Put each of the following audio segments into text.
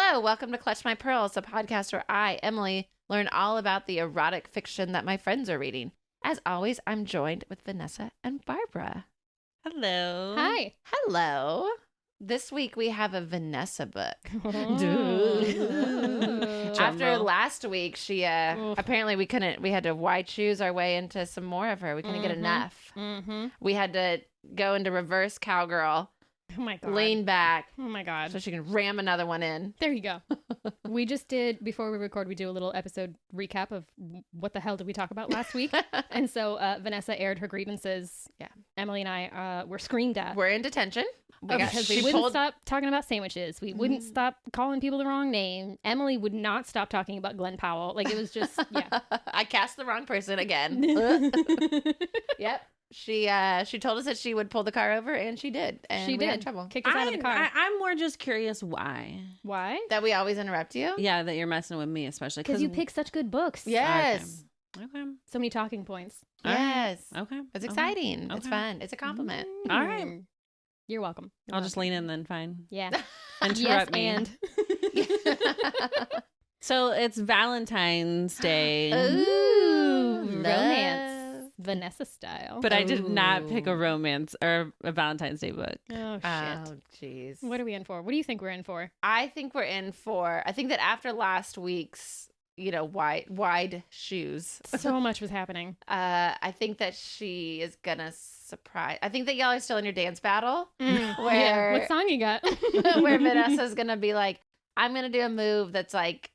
Hello, welcome to Clutch My Pearls, a podcast where I, Emily, learn all about the erotic fiction that my friends are reading. As always, I'm joined with Vanessa and Barbara. Hello. Hi. Hello. This week we have a Vanessa book. After last week, she apparently we had to wide choose our way into some more of her. We couldn't get enough. We had to go into reverse cowgirl. Oh my God. Lean back. Oh my God. So she can ram another one in. There you go. We just did, before we record, we do a little episode recap of what the hell did we talk about last week. And so Vanessa aired her grievances. Yeah. Emily and I were screamed at. We're in detention. Because we wouldn't stop talking about sandwiches. We wouldn't stop calling people the wrong name. Emily would not stop talking about Glenn Powell. Like, it was just, yeah. I cast the wrong person again. Yep. She told us that she would pull the car over, and she did. And she we did. had trouble. Kicked us out of the car. I'm more just curious why. Why? That we always interrupt you? Yeah, that you're messing with me, especially. Because you pick such good books. Yes. Okay. So many talking points. Yes. Okay. It's exciting. It's Okay. fun. It's a compliment. All right. You're welcome. I'll just lean in then, fine. Yeah. Interrupt me. And. So it's Valentine's Day. Ooh. Love. Romance. Vanessa style. But I did not pick a romance or a Valentine's Day book. Oh, shit. Oh, jeez. What are we in for? What do you think we're in for? I think that after last week's, wide shoes, So much was happening. I think that she is gonna surprise. I think that y'all are still in your dance battle. Yeah. Where What song you got? where Vanessa's gonna be like, I'm gonna do a move that's like,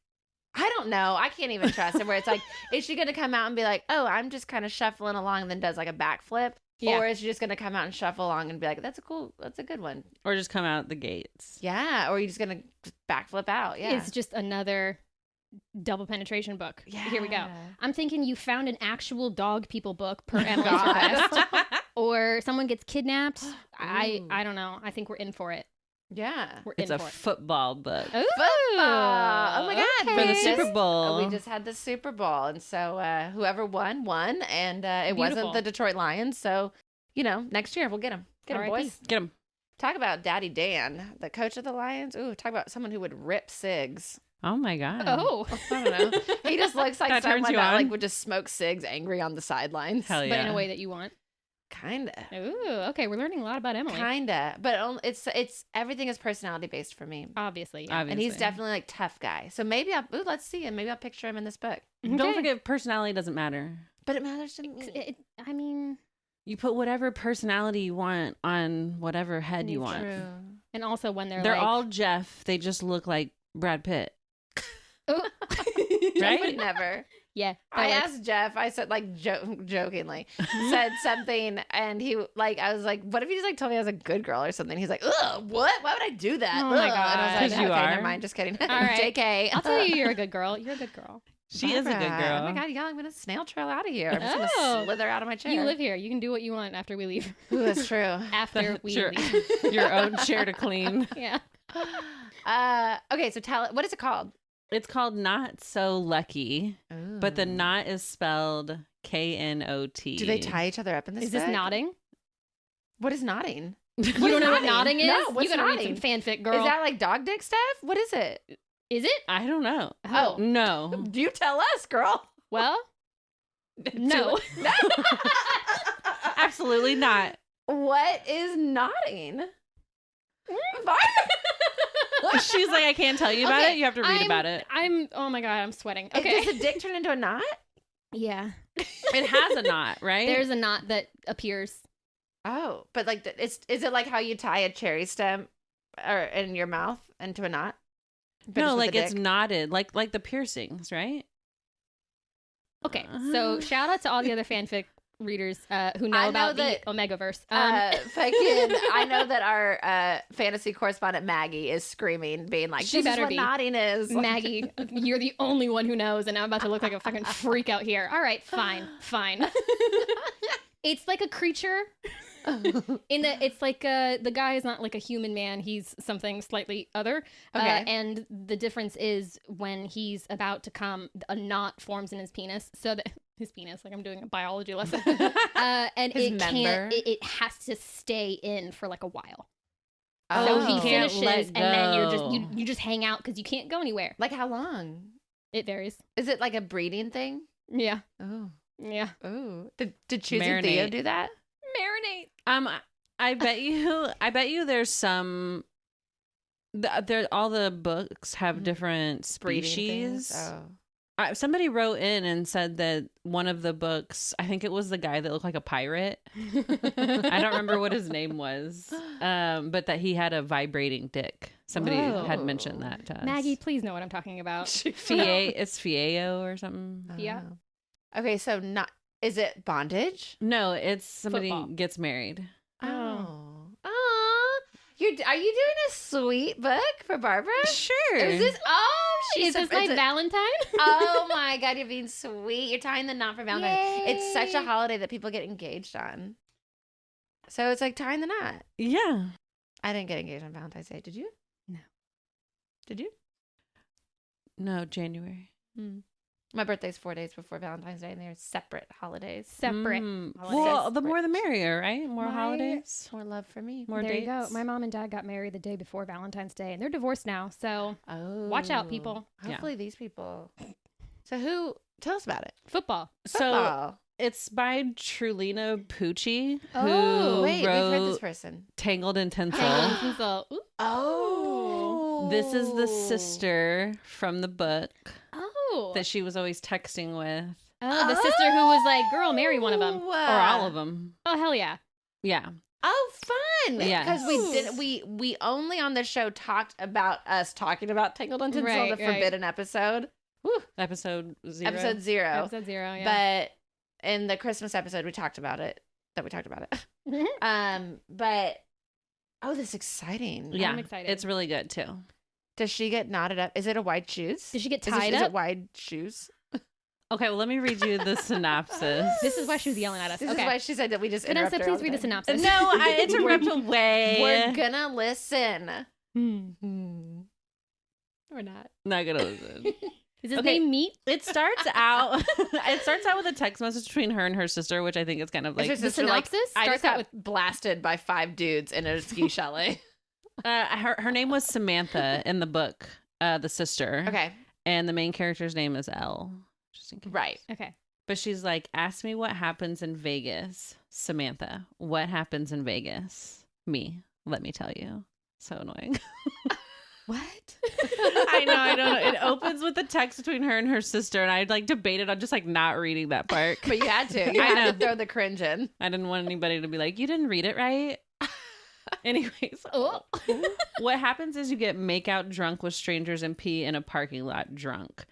I don't know, I can't even trust it. Where it's like, is she gonna come out and be like, oh, I'm just kind of shuffling along, and then does like a backflip, Yeah. or is she just gonna come out and shuffle along and be like, that's a good one, Or just come out the gates. yeah, or are you just gonna backflip out, yeah, It's just another double penetration book. yeah. Here we go. I'm thinking you found an actual dog people book per Emily's God. request. Or someone gets kidnapped. Ooh. I don't know. I think we're in for it. Yeah. We're It's in a for it. football book. Ooh. Football. Oh my God. Okay. For the We Super just- Bowl. We just had the Super Bowl. And so whoever won. And it wasn't Beautiful. the Detroit Lions. So, next year we'll get them. Get them, R.I.P. boys. Get him. Talk about Daddy Dan, the coach of the Lions. Ooh, talk about someone who would rip cigs. Oh my God. Oh. I don't know. He just looks like That turns someone you that on? would just smoke cigs angry on the sidelines. Hell But yeah. in a way that you want. Kinda. Ooh. Okay. We're learning a lot about Emily. Kinda. But it's everything is personality based for me. Obviously. Yeah. And he's definitely like tough guy. So maybe let's see him. Maybe I'll picture him in this book. Don't Okay. forget, personality doesn't matter. But it matters to me. I mean, You put whatever personality you want on whatever head you want. True. and also when they're They're like, all Jeff. They just look like Brad Pitt. oh. Jeff would Right? never. Yeah. I that works. asked Jeff, I said like jokingly, said something, and he I was like, what if he just like told me I was a good girl or something? He's like, ugh, what? Why would I do that? Oh my Ugh. And I was God. like, 'Cause you okay, are. never mind, just kidding. All right. JK. I'll tell you, you're a good girl. You're a good girl. She is a good Barbara. girl. Oh my God, y'all, I'm gonna snail trail out of here. I'm just Oh. gonna slither out of my chair. You live here. You can do what you want after we leave. Ooh, that's true. After we Your, leave. your own chair to clean. Yeah. Okay, so what is it called? It's called Not So Lucky, but the Ooh. knot is spelled Knot. Do they tie each other up in this Is this book? nodding? What is nodding? You don't know what nodding? nodding is? No, You what's gotta read nodding? some fanfic, girl. Is that like dog dick stuff? What is it? Is it? I don't know. Oh. No. You tell us, girl. Well, no. Absolutely not. What is nodding? She's like, I can't tell you about Okay, it. You have to read about it. Oh my God, I'm sweating. Okay. Does a dick turn into a knot? Yeah. It has a knot, right? There's a knot that appears. Oh, but like, is it like how you tie a cherry stem or in your mouth into a knot? But no, just with like a it's dick? knotted, like the piercings, right? Okay. So shout out to all the other fanfic readers who know I know about that- the Omegaverse. I know that our fantasy correspondent Maggie is screaming, being like, She "This is better what be. nodding is." Like- Maggie, you're the only one who knows, and I'm about to look like a fucking freak out here. All right, fine. It's like a creature. It's like the guy is not like a human man. He's something slightly other. Okay. And the difference is when he's about to come, a knot forms in his penis. So that his penis, like I'm doing a biology lesson, and His it member. can't. It has to stay in for like a while. So Oh. he Can't finishes, let and then you're go. you just hang out because you can't go anywhere. Like how long? It varies. Is it like a breeding thing? Yeah, Oh. yeah. Oh. Did Choosy Theo Marinate. do that? Marinate. I bet you there's some there all the books have different Breeding species. things? Oh. Somebody wrote in and said that one of the books, I think it was the guy that looked like a pirate. I don't remember what his name was. But that he had a vibrating dick. Somebody had mentioned that to us. Maggie, please know what I'm talking about. It's Fieo or something. Yeah. Oh. Okay, so is it bondage? No, it's somebody Football. gets married. Oh. Aw. Are you doing a sweet book for Barbara? Sure. Is this? Oh, Is this my Valentine? Oh my God, you're being sweet. You're tying the knot for Valentine's. It's such a Yay. holiday that people get engaged on. So it's like tying the knot. Yeah. I didn't get engaged on Valentine's Day. Did you? No. Did you? No, January. My birthday's 4 days before Valentine's Day, and they're separate holidays. Separate. Well, the Separate. more the merrier, right? More holidays. More love for me. More There dates. you go. My mom and dad got married the day before Valentine's Day, and they're divorced now. So Oh. Watch out, people. Hopefully these people. So tell us about it. football. So Football. it's by Trilina Pucci, Oh, who Wait, we've heard this wrote person. Tangled in Tinsel. So, ooh. Oh. This is the sister from the book Oh. that she was always texting with, Oh, the sister who was like, girl, marry one of them. or all of them. Oh, hell yeah. Yeah. Oh, fun! Yes. Because we only on the show talked about us talking about Tangled in Tinsel, Right, the right. forbidden episode. Woo. Episode 0. Episode 0. Episode 0, yeah. But in the Christmas episode, we talked about it. Mhm. But this is exciting. Yeah. I'm excited. It's really good too. Does she get knotted up? Is it a wide shoes? Did she get Is tied it up? wide shoes? Okay, well, let me read you the synopsis. This is why she was yelling at us. This okay. is why she said that we just Vanessa, interrupt her all please read the time. synopsis. No, I interrupt away. We're gonna listen. Hmm. We're not. Hmm. Not gonna listen. Is his Okay. name Meat? It starts out. It starts out with a text message between her and her sister, which I think is kind of like It's The just like, synopsis I starts just out got blasted by 5 dudes in a ski chalet. her name was Samantha in the book, the sister. Okay, And the main character's name is Elle. Just in case. right. Okay. But she's like, ask me what happens in Vegas. Samantha, what happens in Vegas? Me, let me tell you. So annoying. What? I don't know. It opens with a text between her and her sister, and I'd like debated on just like not reading that part. But you had to. You I had know. to throw the cringe in. I didn't want anybody to be like, you didn't read it right. Anyways, Oh. what happens is you get make out drunk with strangers and pee in a parking lot drunk.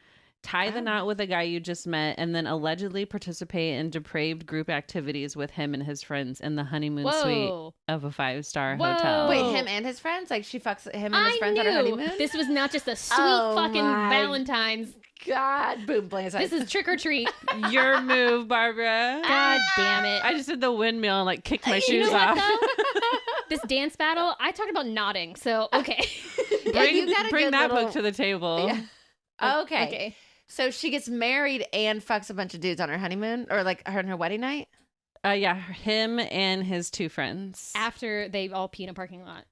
Tie the knot with a guy you just met, and then allegedly participate in depraved group activities with him and his friends in the honeymoon suite Whoa. of a 5-star Whoa. hotel. Wait, Oh. him and his friends? Like she fucks him and his I friends on a knew honeymoon? this was not just a sweet Oh fucking my Valentine's. God, boom, blanket. This is trick or treat. Your move, Barbara. God damn it. I just did the windmill and like kicked my You shoes know what, off. though? This dance battle, I talked about nodding, so okay. you got a Bring good that little- book to the table. Yeah. Okay. Okay. So she gets married and fucks a bunch of dudes on her honeymoon, or like her on her wedding night. Yeah, him and his 2 friends. After they all pee in a parking lot.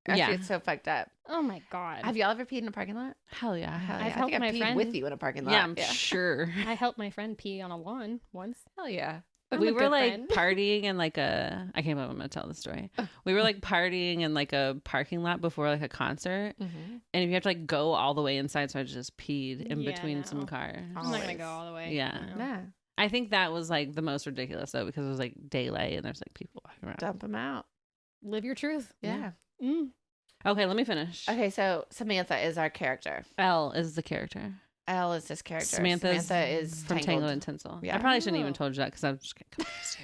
After Yeah. it's so fucked up. Oh my God. Have y'all ever peed in a parking lot? Hell yeah. Hell yeah. I've I helped think I my peed friend- with you in a parking lot. Yeah, I'm sure. I helped my friend pee on a lawn once. Hell yeah. I'm We a were good like friend. partying in like a I can't believe I'm gonna tell the story. We were like partying in like a parking lot before like a concert. Mm-hmm. And if you have to like go all the way inside, so I just peed in Yeah, between no. some cars. I'm not going to Always. go all the way. Yeah. No. Yeah. I think that was like the most ridiculous though, because it was like daylight and there's like people walking around. Dump them out. Live your truth. Yeah. Mm. Okay, let me finish. Okay, so Samantha is our character. Elle is the character. Elle is this character. Samantha is from Tangled and Tinsel. Yeah. I probably shouldn't even Oh. told you that because I'm just getting confused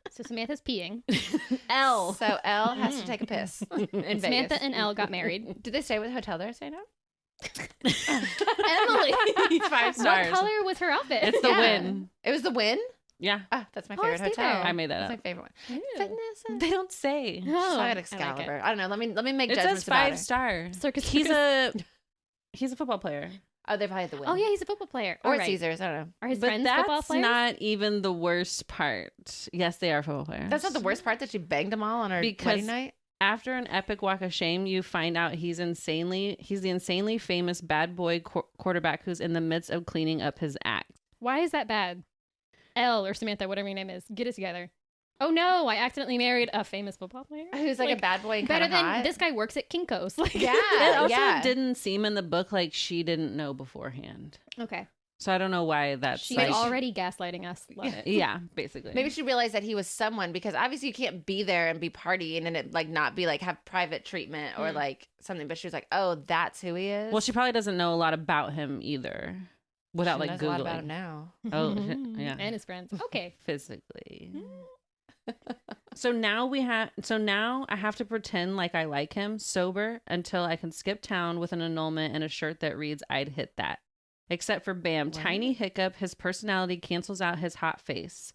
So Samantha's peeing. too. Elle. So Elle has to take a piss in Vegas. Samantha and Elle got married. Did they stay with the hotel they're staying at? Emily. 5 stars. What color was her outfit? It's the Yeah. win. It was the Win? Yeah. Ah, that's my Oh, I favorite stayed hotel. there. I made that That's my up. favorite one. Ew. Vanessa. They don't say. Oh, I I got like Excalibur. it. I don't know. Let me make It judgments says about 5 it. stars. Circus. He's a football player. Oh, they probably had the Win. Oh yeah, he's a football player. or All right. Caesars. I don't know. Are his But friends football that's players? not even the worst part. Yes, they are football players. That's not the worst part that she banged them all on her Because wedding night. After an epic walk of shame, you find out he's the insanely famous bad boy quarterback who's in the midst of cleaning up his act. Why is that bad? Elle or Samantha, whatever your name is, get it together. Oh no, I accidentally married a famous football player. Who's like a bad boy and better kinda than hot. this guy works at Kinko's. Like, Yeah. It also didn't seem in the book like she didn't know beforehand. Okay. So I don't know why that's She's like... already gaslighting us. Love it. Yeah, basically. Maybe she realized that he was someone, because obviously you can't be there and be partying and it like not be like have private treatment or like something. But she was like, oh, that's who he is. Well, she probably doesn't know a lot about him either, without She like knows Googling. a lot about him now. Oh, yeah. And his friends. Okay. Physically. So now I have to pretend like I like him sober until I can skip town with an annulment and a shirt that reads "I'd hit that." Except for bam, What? tiny hiccup, his personality cancels out his hot face.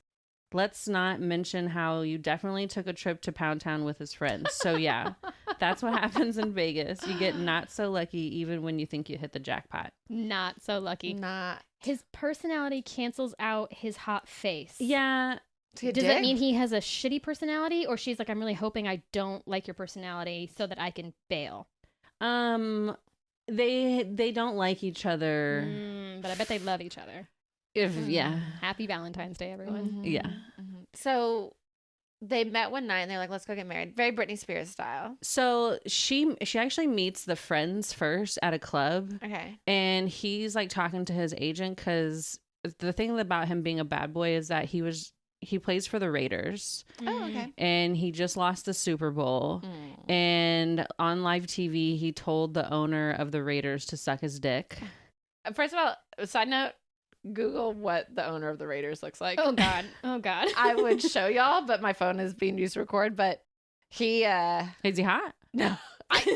Let's not mention how you definitely took a trip to Pound Town with his friends. So yeah, that's what happens in Vegas. You get not so lucky even when you think you hit the jackpot. Not so lucky. Not. His personality cancels out his hot face. Yeah. Does that mean he has a shitty personality, or she's like, I'm really hoping I don't like your personality so that I can bail? They don't like each other. But I bet they love each other. Yeah. Happy Valentine's Day, everyone. Mhm, Yeah. mhm. So they met one night and they're like, let's go get married. Very Britney Spears style. So she actually meets the friends first at a club, Okay. and he's like talking to his agent because the thing about him being a bad boy is that he plays for the Raiders, Oh, okay. and he just lost the Super Bowl. And on live TV, he told the owner of the Raiders to suck his dick. First of all, side note, Google what the owner of the Raiders looks like. Oh God. Oh God. I would show y'all, but my phone is being used to record. But he, Is he hot? no.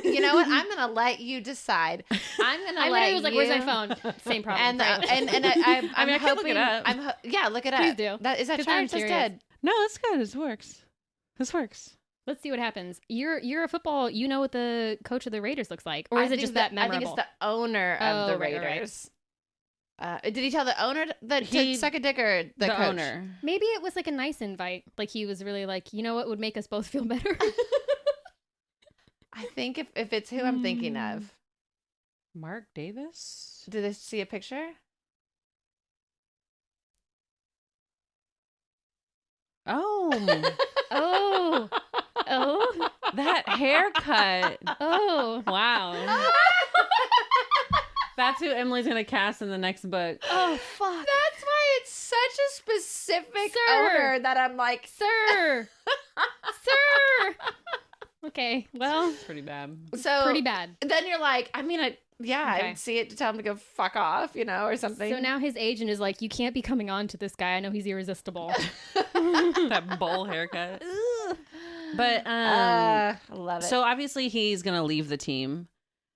You know what? I'm gonna let you decide. I'm gonna I let literally was like, you. "Where's my phone?" Same problem. And right? I'm I can look it hoping. up. Yeah, look it up. Please do. That is that 'Cause true? I'm Or just curious. dead. No, that's good. This works. Let's see what happens. You're a football. You know what the coach of the Raiders looks like, or I is it think just that memorable? I think it's the owner of the Oh, right, right. Raiders. Did he tell the owner that to He- suck a dick or the coach? owner. Maybe it was like a nice invite. Like he was really like, you know what would make us both feel better? I think if it's who I'm thinking of. Mark Davis? Did they see a picture? Oh, Oh, oh, that haircut. oh, Wow. That's who Emily's going to cast in the next book. oh, fuck, That's why it's such a specific Sir. owner that I'm like, sir, sir. Okay, well, It's pretty bad. so pretty bad. Then you're like, I mean, I Okay. would see it to tell him to go fuck off, or something. So now his agent is like, you can't be coming on to this guy. I know he's irresistible. That bowl haircut. But I love it. so obviously he's going to leave the team.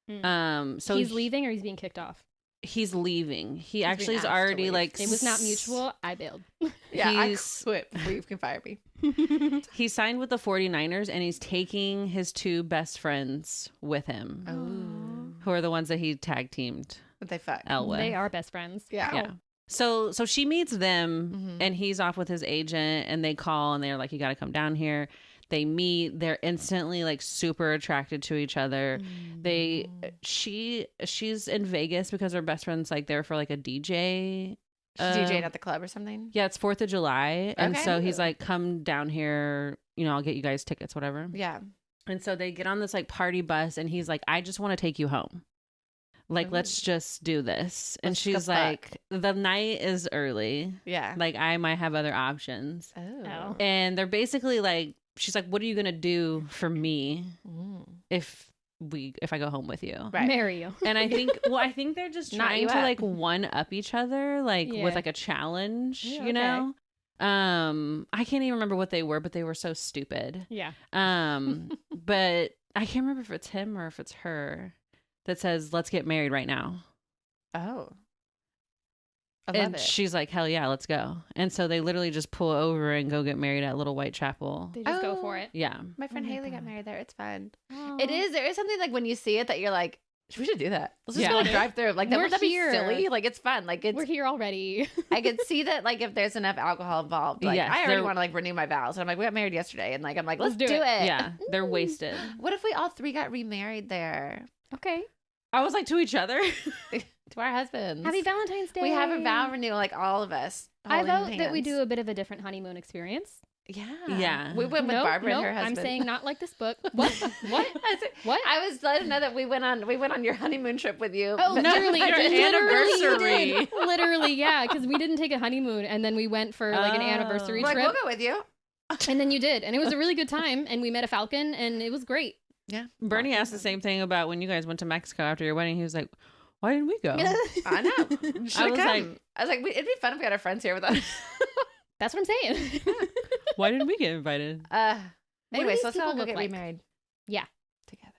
So he's leaving or he's being kicked off. He's leaving. He being actually is asked to already leave. like It was not mutual. I bailed. yeah, I he's- quit before you can fire me. He signed with the 49ers and he's taking his two best friends with him, who are the ones that he tag teamed But they fuck. Elle with. They are best friends. Yeah. Yeah. So she meets them Mhm. and he's off with his agent and they call and they're like, you got to come down here. They meet. They're instantly like super attracted to each other. She's in Vegas because her best friend's like there for like a DJ. She's DJing at the club or something. Yeah, it's 4th of July. And Okay. so he's like, come down here, I'll get you guys tickets, whatever. Yeah. And so they get on this like party bus and he's like, I just want to take you home. Like, let's just do this. And Let's go she's fuck. like, the night is early. Yeah. Like, I might have other options. Oh. And they're basically like, she's like, what are you going to do for me if I go home with you? Right. Marry you. And I think they're just Not trying you to up. like one up each other, like Yeah. with like a challenge, Yeah, you know? I can't even remember what they were, but they were so stupid. Yeah. But I can't remember if it's him or if it's her that says, let's get married right now. Oh. I love And it. she's like, hell yeah, let's go. And so they literally just pull over and go get married at Little Whitechapel. They just go Oh. for it. Yeah. My friend Oh my Haley got God. married there. It's fun. Aw. It is. There is something like when you see it that you're like, We should do that. Let's just Yeah. go like, drive through. Like, We're that'd be here. silly. Like, it's fun. Like, We're it's. here already. I could see that. Like, if there's enough alcohol involved, like, Yes, I already they're- want to like renew my vows. And I'm like, we got married yesterday, and like, I'm like, let's Let's do do it. Yeah, they're wasted. What if we all three got remarried there Okay. I was like, to each other. to our husbands? Happy Valentine's Day. We have a vow renewal, like all of us. I holding vote that we hands. do a bit of a different honeymoon experience. Yeah. Yeah. We went with Nope, Barbara and nope, her husband. I'm saying not like this book. What? What? What? I was letting know that we went on your honeymoon trip with you. Oh, but- literally, your literally you anniversary. did. Literally, yeah, because we didn't take a honeymoon, and then we went for like an anniversary We're like, trip, we'll go with you. and then you did, and it was a really good time, and we met a falcon, and it was great. Yeah. Bernie asked the same thing about when you guys went to Mexico after your wedding. He was like, why didn't we go? I know. I was like, it'd be fun if we had our friends here with us. That's what I'm saying. Why didn't we get invited? What do Anyway, these so let's people all go look get like? remarried. Yeah. Together.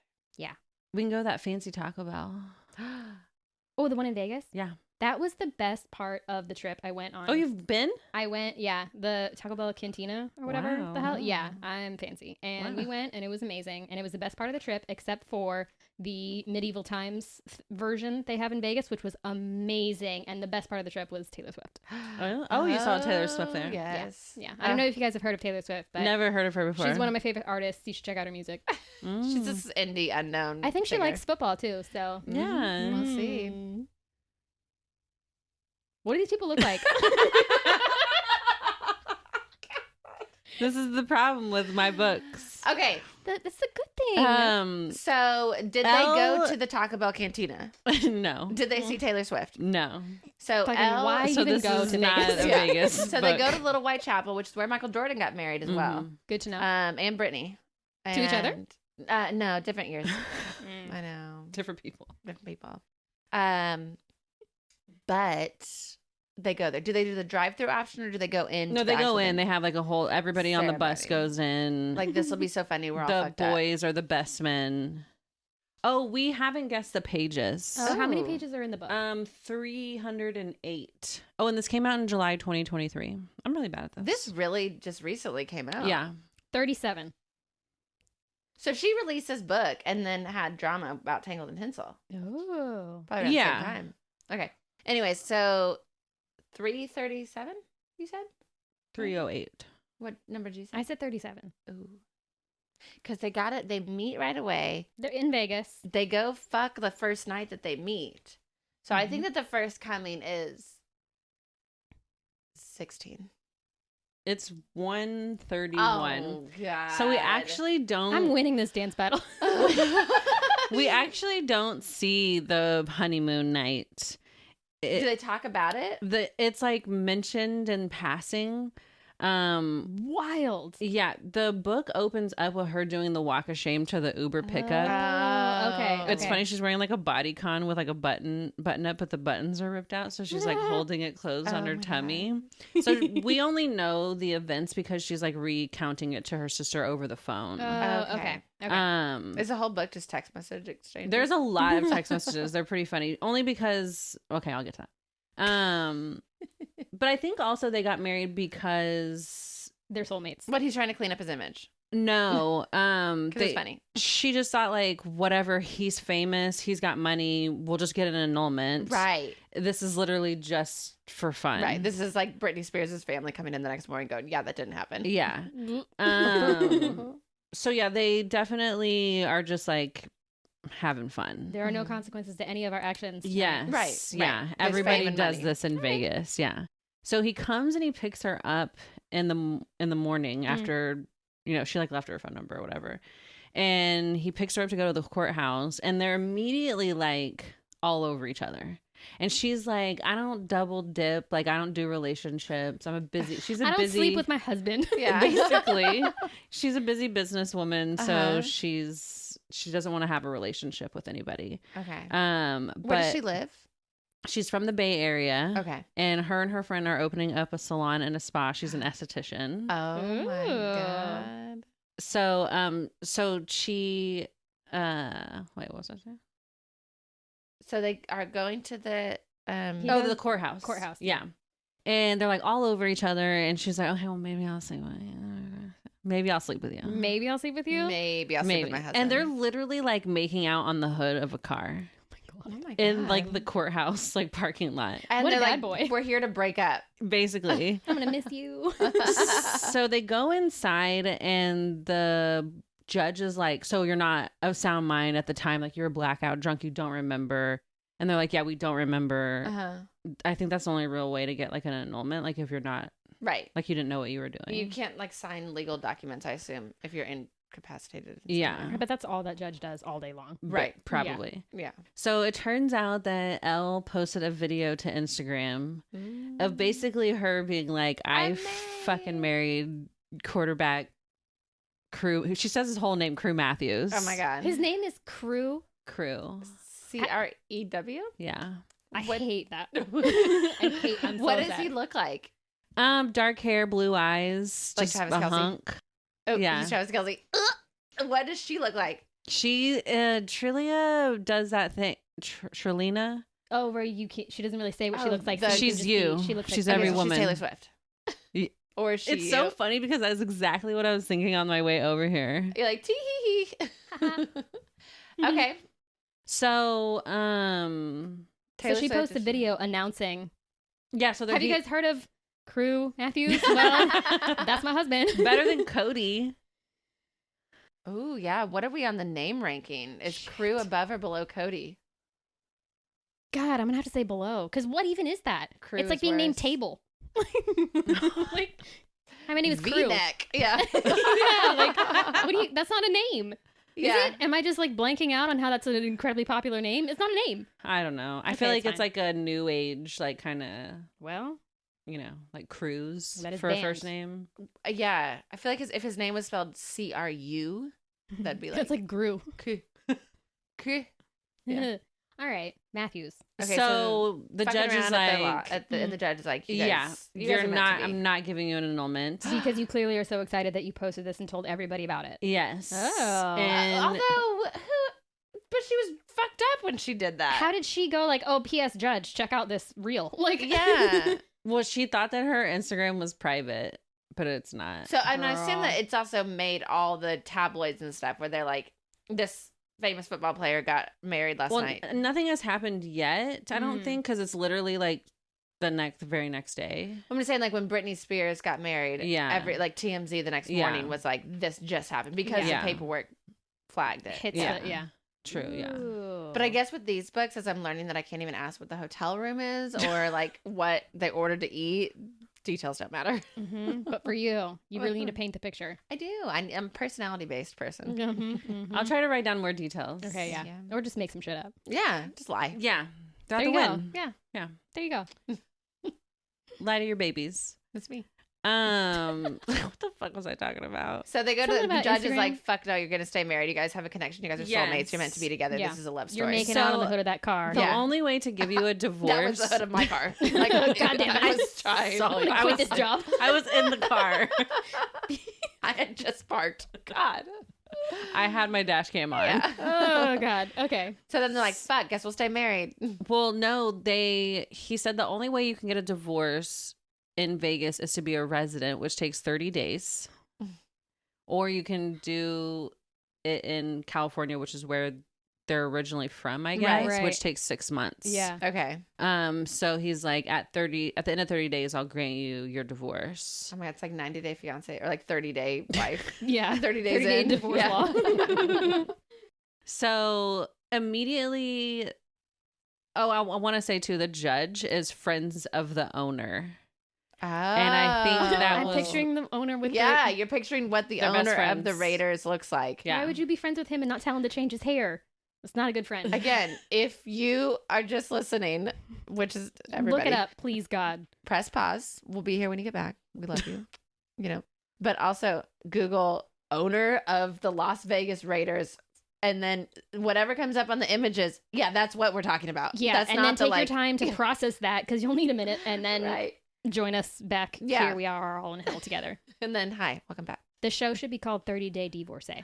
We can go to that fancy Taco Bell. Oh, the one in Vegas? Yeah. That was the best part of the trip I went on. Oh, you've been? I went, yeah, the Taco Bell Cantina or whatever the hell. Wow. Yeah, I'm fancy. And we Wow. went, and it was amazing. And it was the best part of the trip, except for the medieval times version they have in Vegas, which was amazing. And the best part of the trip was Taylor Swift. Oh, you saw Taylor Swift there? Yes. Yeah. I don't know if you guys have heard of Taylor Swift, but Never heard of her before. she's one of my favorite artists. You should check out her music. She's this indie unknown. I think she singer. likes football too. So Yeah. We'll see. What do these people look like? This is the problem with my books. Okay. That's a good thing. So, did they Elle- go to the Taco Bell Cantina? No. Did they see Taylor Swift? No. So, Fucking Elle, why So even this go is to not Vegas? a Yeah. Vegas So they book. go to Little Whitechapel, which is where Michael Jordan got married as well. Good to know. And Brittany. To each other? No, different years. I know. Different people. Different people. But they go there. Do they do the drive-through option or do they go in? No, to they the go actual in. thing? They have like a whole, everybody on the bus Ceremony. goes in. Like, this will be so funny. We're all the fucked up. boys are the best men. Oh, we haven't guessed the pages. So how many Oh. pages are in the book? 308. Oh, and this came out in July 2023. I'm really bad at this. This really just recently came out. Yeah. 37. So she released this book and then had drama about Tangled and Tinsel. Oh. Probably around Yeah. the same time. Okay. Anyways, so 337, you said? 308. What number did you say? I said 37. Ooh. Because they got it. They meet right away. They're in Vegas. They go fuck the first night that they meet. So I think that the first coming is 16. It's 131. Oh, God. So we actually don't. I'm winning this dance battle. We actually don't see the honeymoon night. Do they talk about it? It's like mentioned in passing. Wild. Yeah, the book opens up with her doing the walk of shame to the Uber pickup. Okay. It's funny, she's wearing like a bodycon with like a button up, but the buttons are ripped out, so she's like holding it closed on Oh her my tummy. So we only know the events because she's like recounting it to her sister over the phone. Okay. Is the whole book just text message exchange? There's a lot of text messages. They're pretty funny. Only because I'll get to that. But I think also they got married because They're soulmates. But he's trying to clean up his image. no, Because it's funny. she just thought like whatever, he's famous, he's got money, we'll just get an annulment. Right. This is literally just for fun. Right. This is like Britney Spears' family coming in the next morning going, yeah, that didn't happen. Yeah. So yeah, they definitely are just like having fun. There are no consequences to any of our actions. Yes. Right, Yeah. right. There's Everybody fame and does money. this in Vegas. Yeah. So he comes and he picks her up in the morning after, she like left her phone number or whatever. And he picks her up to go to the courthouse, and they're immediately like all over each other. And she's like, I don't double dip. Like, I don't do relationships. She's I a don't busy. sleep with my husband. Yeah. Basically, she's a busy businesswoman, so Uh-huh. she doesn't want to have a relationship with anybody. Okay. But Where does she live? she's from the Bay Area. Okay. And her friend are opening up a salon and a spa. She's an esthetician. Oh my Ooh. God. So she wait, what was I saying? So they are going to the The courthouse. Courthouse. Yeah. And they're like all over each other, and she's like, okay, well, maybe I'll sleep with you. Maybe I'll sleep with you. Maybe I'll sleep with you. maybe I'll sleep with my husband. And they're literally like making out on the hood of a car. Oh my God. in like the courthouse like parking lot. And What a they're bad like, boy. we're here to break up. Basically. I'm gonna miss you. So they go inside and the judge is like, so you're not of sound mind at the time, like you're blackout drunk, you don't remember. And they're like, yeah, we don't remember. Uh-huh. I think that's the only real way to get like an annulment, like if you're not, Right. like you didn't know what you were doing. You can't like sign legal documents, I assume, if you're incapacitated. Yeah. But that's all that judge does all day long. Right. Probably. Yeah. So it turns out that Elle posted a video to Instagram of basically her being like, I I'm fucking married quarterback Crew. She says his whole name, Crew Matthews. Oh my God. His name is Crew. Crew. CREW? Yeah. I What- hate that. I hate. I'm so What does upset. he look like? Dark hair, blue eyes, Like just Travis a Kelce? hunk. Oh, Yeah. he's Travis Kelce. Ugh! What does she look like? She, Trilina does that thing. Trilina? Oh, where you can't, she doesn't really say what she Oh, looks like. the- so you can She's just you. Be, she looks She's like every you. She's woman. Taylor Swift. Ye- Or is she It's so you? funny because that's exactly what I was thinking on my way over here. You're like, tee hee hee. Okay. So, So she posts a video announcing. yeah, so Have you guys heard of Crew Matthews? Well, that's my husband. better than Cody? Oh, yeah. What are we on the name ranking? Is Crew above or below Cody? God, I'm gonna have to say below. Because what even is that? Crew It's like is being named worse. Table. Like, hi, my name is Crew. V-neck. Yeah. Yeah, like, what do you? That's not a name. Is Yeah. it? Am I just like blanking out on how that's an incredibly popular name? It's not a name. I don't know. I Okay, feel like it's it's like a new age, like kind of, Well, you know, like Cruz That is for a first banned. name. Yeah. I feel like if his name was spelled CRU, that'd be like. that's like Grew. Crew. Crew. Yeah. All right, Matthews. Okay, so the Fucking judge is around at the law- like, and the judge is like, you guys, yeah, you guys you're are meant not. to be. I'm not giving you an annulment. Because you clearly are so excited that you posted this and told everybody about it. Yes. Oh. And But she was fucked up when she did that. How did she go like, oh, P.S. Judge, check out this reel? Like, Yeah. well, she thought that her Instagram was private, but it's not. So and I assume Girl. that it's also made all the tabloids and stuff where they're like, this famous football player got married last Well, night. nothing has happened yet. I don't Mm. think because it's literally like the very next day. I'm just saying, like when Britney Spears got married, Yeah. every like TMZ the next Yeah. morning was like, this just happened because Yeah. the paperwork flagged it. hits Yeah. it. Yeah. True. Yeah. Ooh. But I guess with these books, as I'm learning that I can't even ask what the hotel room is or like what they ordered to eat, details don't matter. Mhm. But for you, you really need to paint the picture. I do. I'm a personality based person. Mhm, I'll mhm. try to write down more details. Okay, yeah. Yeah. Or just make some shit up. Yeah, just lie. Yeah. They're There the you go. win. Yeah. Yeah. There you go. Lie to your babies. That's me. What the fuck was I talking about? So they go Something to the about judge is Instagram. like, fuck no, you're gonna stay married. You guys have a connection. You guys are soulmates. You're meant to be together. Yeah. This is a love You're story. making So- out on the hood of that car. The Yeah. only way to give you a divorce. That was the hood of my car. Like, God damn it. I was trying. Sorry. I'm gonna I quit was- this job. I was in the car. I had just parked. God. I had my dash cam on. Yeah. Oh God. Okay. So then they're like, fuck, guess we'll stay married. Well, no, he said the only way you can get a divorce in Vegas is to be a resident, which takes 30 days. Or you can do it in California, which is where they're originally from, I guess, Right. which takes 6 months. Yeah. Okay. So he's like, at the end of 30 days, I'll grant you your divorce. Oh my God, it's like 90 Day Fiance or like 30-day wife. Yeah. 30 days 30-day in. divorce Yeah. law. So immediately, I want to say too, the judge is friends of the owner. Oh. And I think that I'm was- picturing the owner with Yeah, the. you're picturing what the They're best owner of the friends. Raiders looks like. Yeah. Why would you be friends with him and not tell him to change his hair? That's not a good friend. Again, if you are just listening, which is everybody, Look it up, please, God. press pause. We'll be here when you get back. We love you. You know, but also Google owner of the Las Vegas Raiders, and then whatever comes up on the images, yeah, that's what we're talking about. Yeah, that's and not then the, take like, your time to process that because you'll need a minute, and then right. join us back. Yeah. Here we are, all in hell together. And then hi, welcome back. The show should be called 30-Day Divorcé.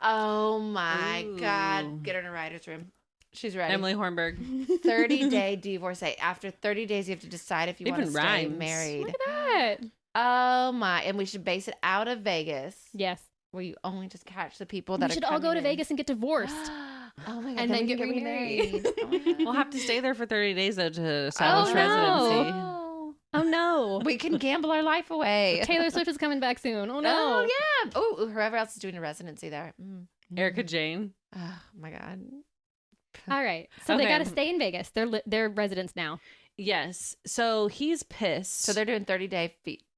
Oh my Ooh. God, get her in a writer's room. She's ready. Emily Hornberg. 30-day divorcee. After 30 days, you have to decide if you want to Even stay rhymes. married. Look at that. Oh my! And we should base it out of Vegas, Yes. where you only just catch the people We that should are all go to coming in. Vegas and get divorced. Oh my god! And then we get can remarried. Oh my God. We'll have to stay there for 30 days though to establish no. residency. Oh no. We can gamble our life away. Taylor Swift is coming back soon. Oh no. Oh yeah. Oh, whoever else is doing a residency there. Erica Jane. Oh my god. All right. So they Okay. got to stay in Vegas. They're residents now. Yes. So he's pissed. So they're doing 30-day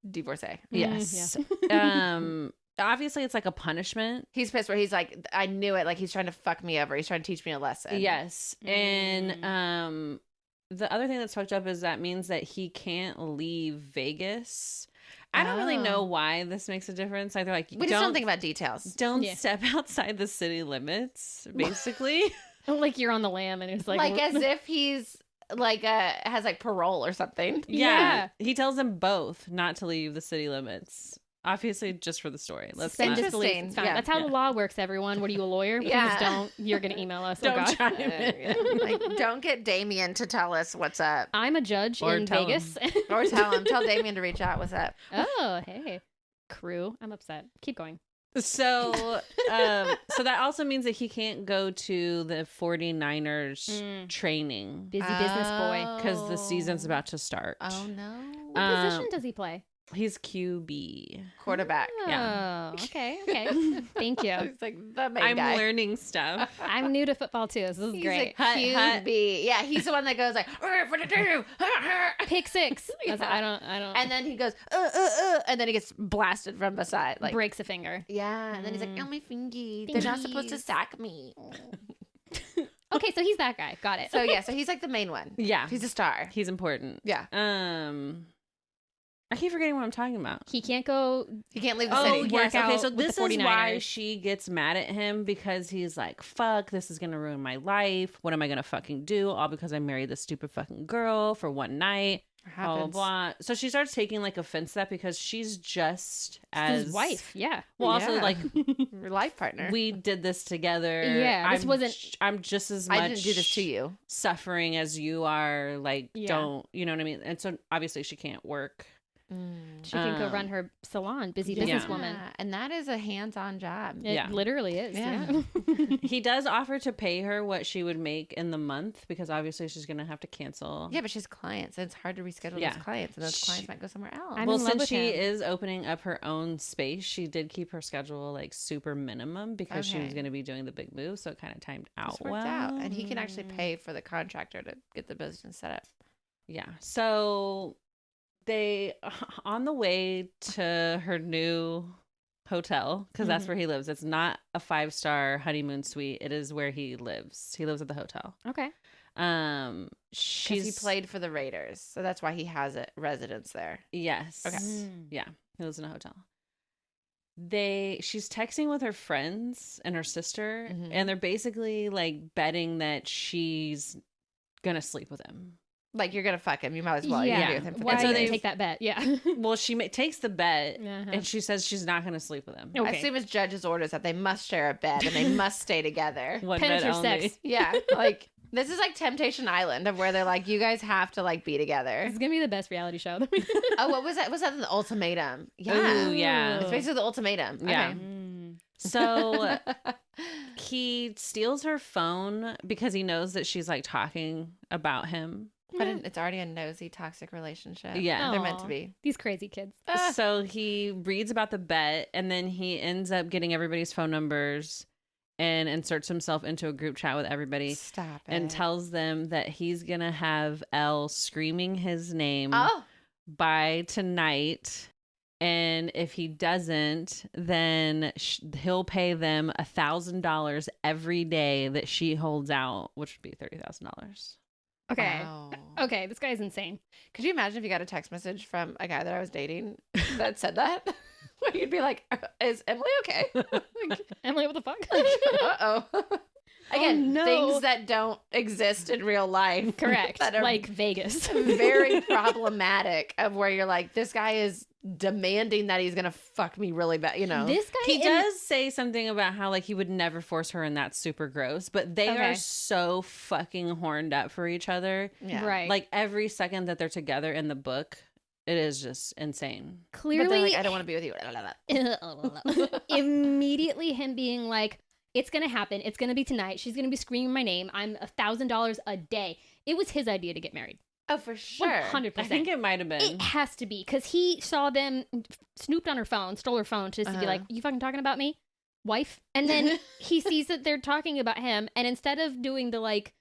divorcé. yes. Obviously it's like a punishment. He's pissed where he's like, I knew it. Like he's trying to fuck me over. He's trying to teach me a lesson. Yes. And the other thing that's fucked up is that means that he can't leave Vegas. I don't really know why this makes a difference. Like they're like, We just don't think about details. don't step outside the city limits, basically. Like you're on the lam and it's Like as if he's like has like parole or something. Yeah. He tells them both not to leave the city limits. Obviously, just for the story. Let's Suspend not. disbelief. It's fine. Yeah. That's how the law works, everyone. What are you, a lawyer? Yeah. Please don't. You're going to email us. Don't oh, God. chime in. Like, don't get Damien to tell us what's up. I'm a judge Or in tell Vegas. Or tell him. Tell Damien to reach out. What's up? Oh, hey. Crew. I'm upset. Keep going. So that also means that he can't go to the 49ers training Busy business boy. because the season's about to start. Oh no. What position does he play? He's QB. Quarterback. Yeah. Oh, okay. Thank you. It's like the main I'm guy. learning stuff. I'm new to football too. So this is He's great. a QB. Yeah, he's the one that goes like, Pick six. That's- I don't. and then he goes, and then he gets blasted from beside. Like, breaks a finger. yeah, and then he's like, oh my fingy. They're not supposed to Fingies. sack me. Okay, so he's that guy. Got it. So yeah, so he's like the main one. Yeah. He's a star. He's important. Yeah. I keep forgetting what I'm talking about. he can't go. He can't leave the Oh, city. Work yes. Okay, out so with the this is why 49ers. she gets mad at him because he's like, fuck, this is going to ruin my life. What am I going to fucking do? All because I married this stupid fucking girl for one night. Blah, blah, Happens. blah. So she starts taking like offense to that because she's just as His wife. Yeah. Well, also Yeah. like Your life partner. we did this together. Yeah, this wasn't- I'm just as much I didn't do this to you. suffering as you are. Like, Yeah. don't you know what I mean? And so obviously she can't work. She can go run her salon. Busy businesswoman. Yeah, and that is a hands-on job. It Yeah. literally is. Yeah. Yeah. He does offer to pay her what she would make in the month because obviously she's gonna have to cancel. Yeah, but she's clients, and it's hard to reschedule Yeah. those clients, and those clients might go somewhere else. I'm Well, in love since with she him. is opening up her own space, she did keep her schedule like super minimum because she was Okay. going to be doing the big move. So it kind of timed out It's worked well. out, and he can actually pay for the contractor to get the business set up. Yeah. So they, on the way to her new hotel, because that's where he lives. It's not a 5-star honeymoon suite. It is where he lives. He lives at the hotel. Okay. Because She's he played for the Raiders, so that's why he has a residence there. Yes. Okay. Yeah. He lives in a hotel. She's texting with her friends and her sister, Mhm. and they're basically like betting that she's gonna sleep with him. Like, you're gonna fuck him. You might as well. Yeah. You're gonna be with him for Why And so did they- you take that bet? Yeah. Well, she takes the bet, Uh-huh. and she says she's not gonna sleep with him. Okay. I assume it's judge's orders that they must share a bed and they must stay together. One bed Penetrative only. sex. Yeah, like this is like Temptation Island, of where they're like, you guys have to like be together. This is gonna be the best reality show. Oh, what was that? Was that the ultimatum? Yeah, Ooh, yeah. it's basically the ultimatum. Yeah. Okay. So he steals her phone because he knows that she's like talking about him. But it's already a nosy, toxic relationship. Yeah. they're meant to Aw. be. These crazy kids. So he reads about the bet, and then he ends up getting everybody's phone numbers and inserts himself into a group chat with everybody Stop it. and tells them that he's gonna have Elle screaming his name Oh, by tonight, and if he doesn't, then he'll pay them $1,000 every day that she holds out, which would be $30,000. Okay. wow. Okay. This guy's insane. Could you imagine if you got a text message from a guy that I was dating that said that? Where you'd be like, "Is Emily okay?" Like, Emily, what the fuck? uh-oh. Again, no. things that don't exist in real life. Correct. That are Like Vegas. very problematic, of where you're like, this guy is demanding that he's gonna fuck me really bad, you know. This guy He does say something about how like he would never force her, and that's super gross. But they Okay. are so fucking horned up for each other. Yeah. Right. Like every second that they're together in the book, it is just insane. But clearly they're like, I don't want to be with you. immediately him being like, It's going to happen. It's going to be tonight. She's going to be screaming my name. I'm $1,000 a day. It was his idea to get married. Oh, for sure. 100%. I think it might have been. It has to be, because he saw them, snooped on her phone, stole her phone just to be like, you fucking talking about me? Wife? And then he sees that they're talking about him, and instead of doing the like,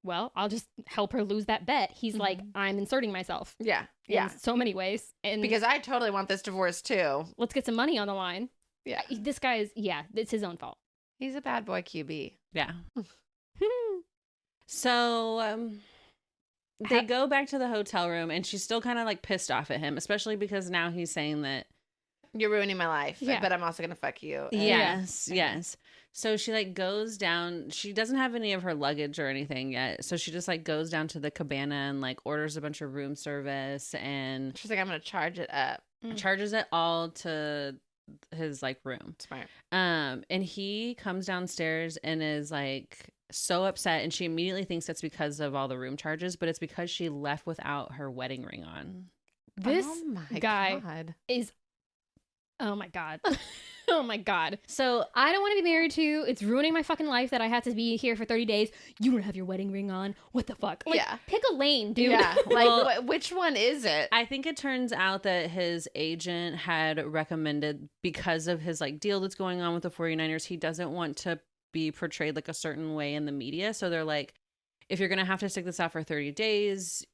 well, I'll just help her lose that bet, he's like, I'm inserting myself. Yeah. In so many ways. And Because I totally want this divorce too. let's get some money on the line. Yeah. This guy is, it's his own fault. He's a bad boy QB. Yeah. So they go back to the hotel room, and she's still kind of like pissed off at him, especially because now he's saying that You're ruining my life, but I'm also going to fuck you. And yes. So she like goes down. She doesn't have any of her luggage or anything yet. So she just like goes down to the cabana and like orders a bunch of room service, and She's like, I'm going to charge it up. charges it all to his like room. Smart. And he comes downstairs and is like so upset, and she immediately thinks it's because of all the room charges, but it's because she left without her wedding ring on. This oh my guy God. is, oh my God. Oh my God. So I don't want to be married to you. It's ruining my fucking life that I had to be here for 30 days. You don't have your wedding ring on. What the fuck? Like, pick a lane, dude. Yeah. Like, which one is it? I think it turns out that his agent had recommended, because of his like deal that's going on with the 49ers, he doesn't want to be portrayed like a certain way in the media. So they're like, if you're going to have to stick this out for 30 days,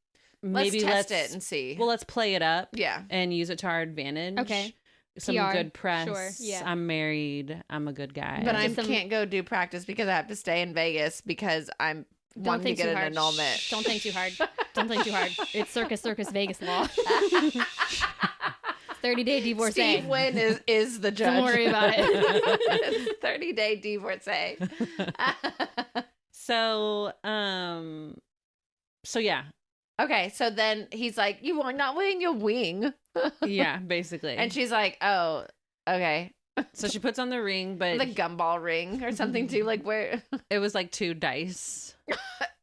maybe let's test it and see. Well, let's play it up. Yeah. And use it to our advantage. Okay. Some PR, good press. sure, yeah. I'm married. I'm a good guy. But I can't go do practice because I have to stay in Vegas because I'm wanting to get an annulment. Don't think too hard. Don't think too hard. It's Circus Vegas law. 30-day divorce. Steve Wynn is the judge. Don't worry about it. 30-day divorcee. So yeah. Okay, so then he's like, you are not wearing your wing. Yeah, basically. And she's like, oh, okay. So she puts on the ring, but the gumball ring or something too. Like, where? It was like 2 dice.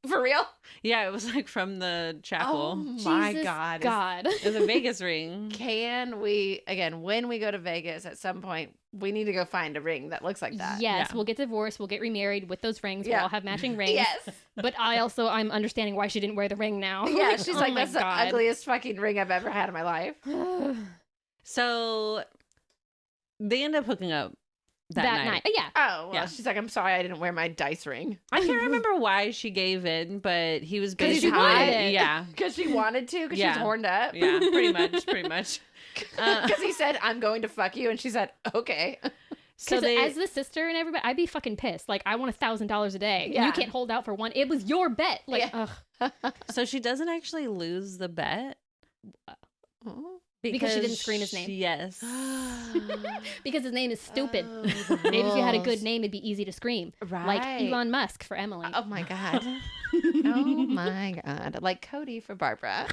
For real? Yeah, it was like from the chapel. Oh my Jesus God. It was a Vegas ring. Can we, again, when we go to Vegas at some point, we need to go find a ring that looks like that. Yes, Yeah. we'll get divorced. We'll get remarried with those rings. We'll all have matching rings. Yes. But I'm understanding why she didn't wear the ring now. Yeah, she's oh like, my that's the God. ugliest fucking ring I've ever had in my life. So they end up hooking up that night. Yeah. Oh, well, Yeah. she's like, I'm sorry I didn't wear my dice ring. I can't remember why she gave in, but he was 'Cause basically she wanted it. Yeah. Because she wanted to, because she was Yeah. horned up. Yeah, pretty much. Because he said, I'm going to fuck you. And she said, okay. So Because as the sister and everybody, I'd be fucking pissed. Like, I want $1,000 a day. Yeah. You can't hold out for one. It was your bet. Like, ugh. So she doesn't actually lose the bet. Because she didn't scream his name. Yes. Because his name is stupid. Oh, Maybe if you had a good name, it'd be easy to scream. Right. Like Elon Musk for Emily. Oh my God. Oh my God. Like Cody for Barbara.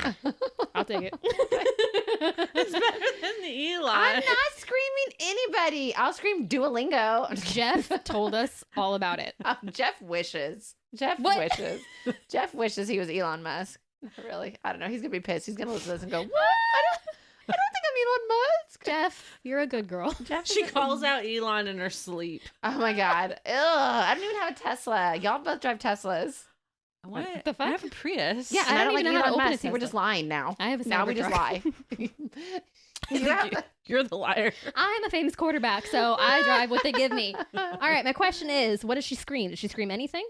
I'll take it. It's better than Elon. I'm not screaming anybody. I'll scream Duolingo. Jeff told us all about it. Jeff wishes. Jeff wishes he was Elon Musk. Really? I don't know. He's going to be pissed. He's going to listen to this and go, what? I don't think I'm Elon Musk. Jeff, you're a good girl. Jeff She is- calls out Elon in her sleep. Oh my God. Ugh. I don't even have a Tesla. Y'all both drive Teslas. What the fuck? I have a Prius. Yeah, And I don't even know how to open a See, we're Tesla. just lying now. I have a Now we just Cybertruck. lie. You have- You're the liar. I'm a famous quarterback, so I drive what they give me. All right, my question is, what does she scream? Does she scream anything?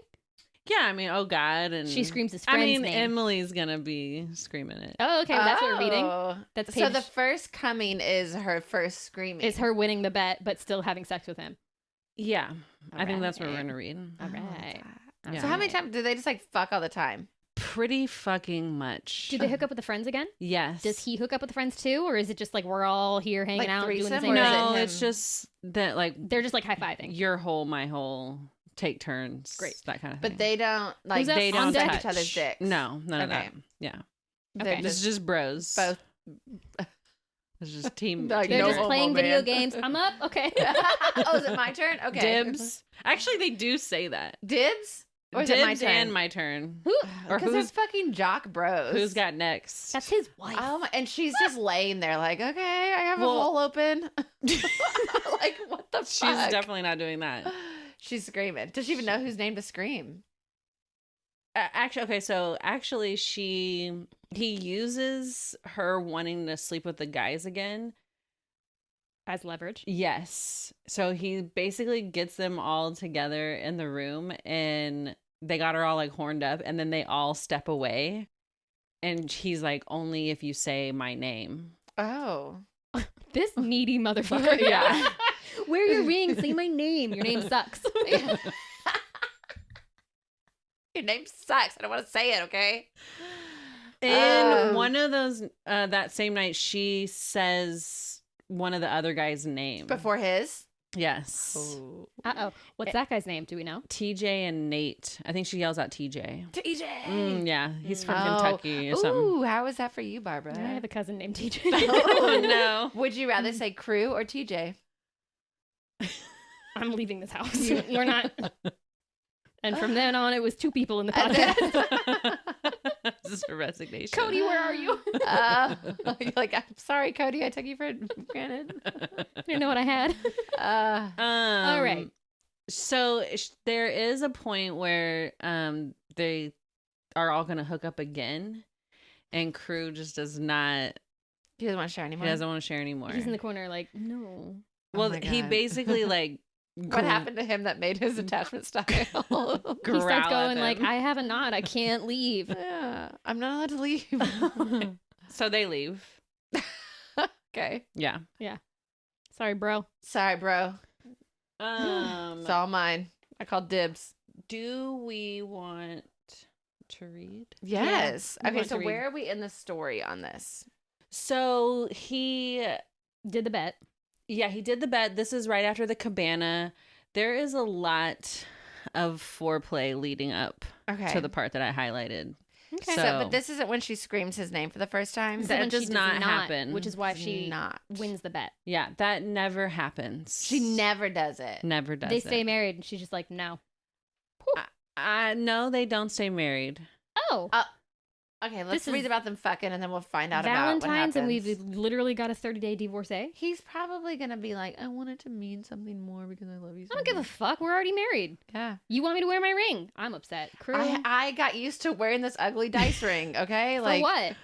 Yeah, I mean, oh God, and She screams his I friend's mean, name. Emily's gonna be screaming it. Oh, okay, well, that's what we're reading. Oh. That's So page, the first coming is her first screaming. is her winning the bet, but still having sex with him. Yeah, I think that's what we're Alright. gonna read. All Oh, right. God. Yeah. So how many times do they just like fuck all the time? Pretty fucking much. Do they hook up with the friends again? Yes. Does he hook up with the friends too, or is it just like we're all here hanging Like out doing the threesome, same or is thing? it No, him? it's just that like They're just like high fiving. your whole, my whole, take turns. Great. That kind of thing. But they don't like Who's that they on don't deck? touch each other's dicks. No, none of Okay. that. Yeah, They're Okay. it's just just bros. both. It's just team. Like, They're no just homo, playing video man. games. I'm up. Okay. Oh, is it my turn? Okay. Dibs. Actually, they do say that. Dibs? Or is it my Dibs turn? and my turn. Who? Or Because there's who's fucking jock bros. who's got next? That's his wife. Oh my, and she's just laying there like, okay, I have Well- a hole open. Like, what the fuck? She's definitely not doing that. She's screaming. Does she even know whose name to scream? Actually, he uses her wanting to sleep with the guys again As leverage. Yes. So he basically gets them all together in the room and they got her all like horned up and then they all step away. And he's like, only if you say my name. Oh. This needy motherfucker. Yeah. Wear your ring. Say my name. Your name sucks. Your name sucks. I don't want to say it, okay? And one of those, that same night, she says one of the other guys' name. Before his? Yes. Oh. Uh-oh. What's that guy's name? Do we know? TJ and Nate. I think she yells out TJ. TJ! Yeah, he's from Kentucky or something. Ooh, how was that for you, Barbara? I have a cousin named TJ. Oh, no. Would you rather say Crew or TJ? I'm leaving this house. We're not. And from then on, it was 2 people in the podcast. This is a resignation. Cody, where are you? You're like, I'm sorry, Cody. I took you for granted. I didn't know what I had. All right. So there is a point where they are all going to hook up again, and Crew just does not. He doesn't want to share anymore. He doesn't want to share anymore. He's in the corner, like, no. Well, my he God. basically like. What happened to him that made his attachment style? He starts going like, I have a knot. I can't leave. Yeah, I'm not allowed to leave. So they leave. Okay. Yeah. Sorry, bro. Sorry, bro. It's all mine. I called dibs. Do we want to read? Yes. we Okay, want so to read. where are we in the story on this? So he Did the bet. he did the bet. This is right after the cabana. There is a lot of foreplay leading up Okay. to the part that I highlighted. Okay. So, but this isn't when she screams his name for the first time. This is that when does she not happen. Which is why she Not. wins the bet. Yeah, that never happens. She never does it. never does They it. stay married, and she's just like, no. No, they don't stay married. Oh. Okay, let's This read is about them fucking and then we'll find out about what Valentine's, and happens. we've literally got a 30-day divorcee. He's probably going to be like, I want it to mean something more because I love you so I don't give a much. fuck. We're already married. Yeah. You want me to wear my ring? I'm upset. Crew. I got used to wearing this ugly dice ring, okay? For Like what?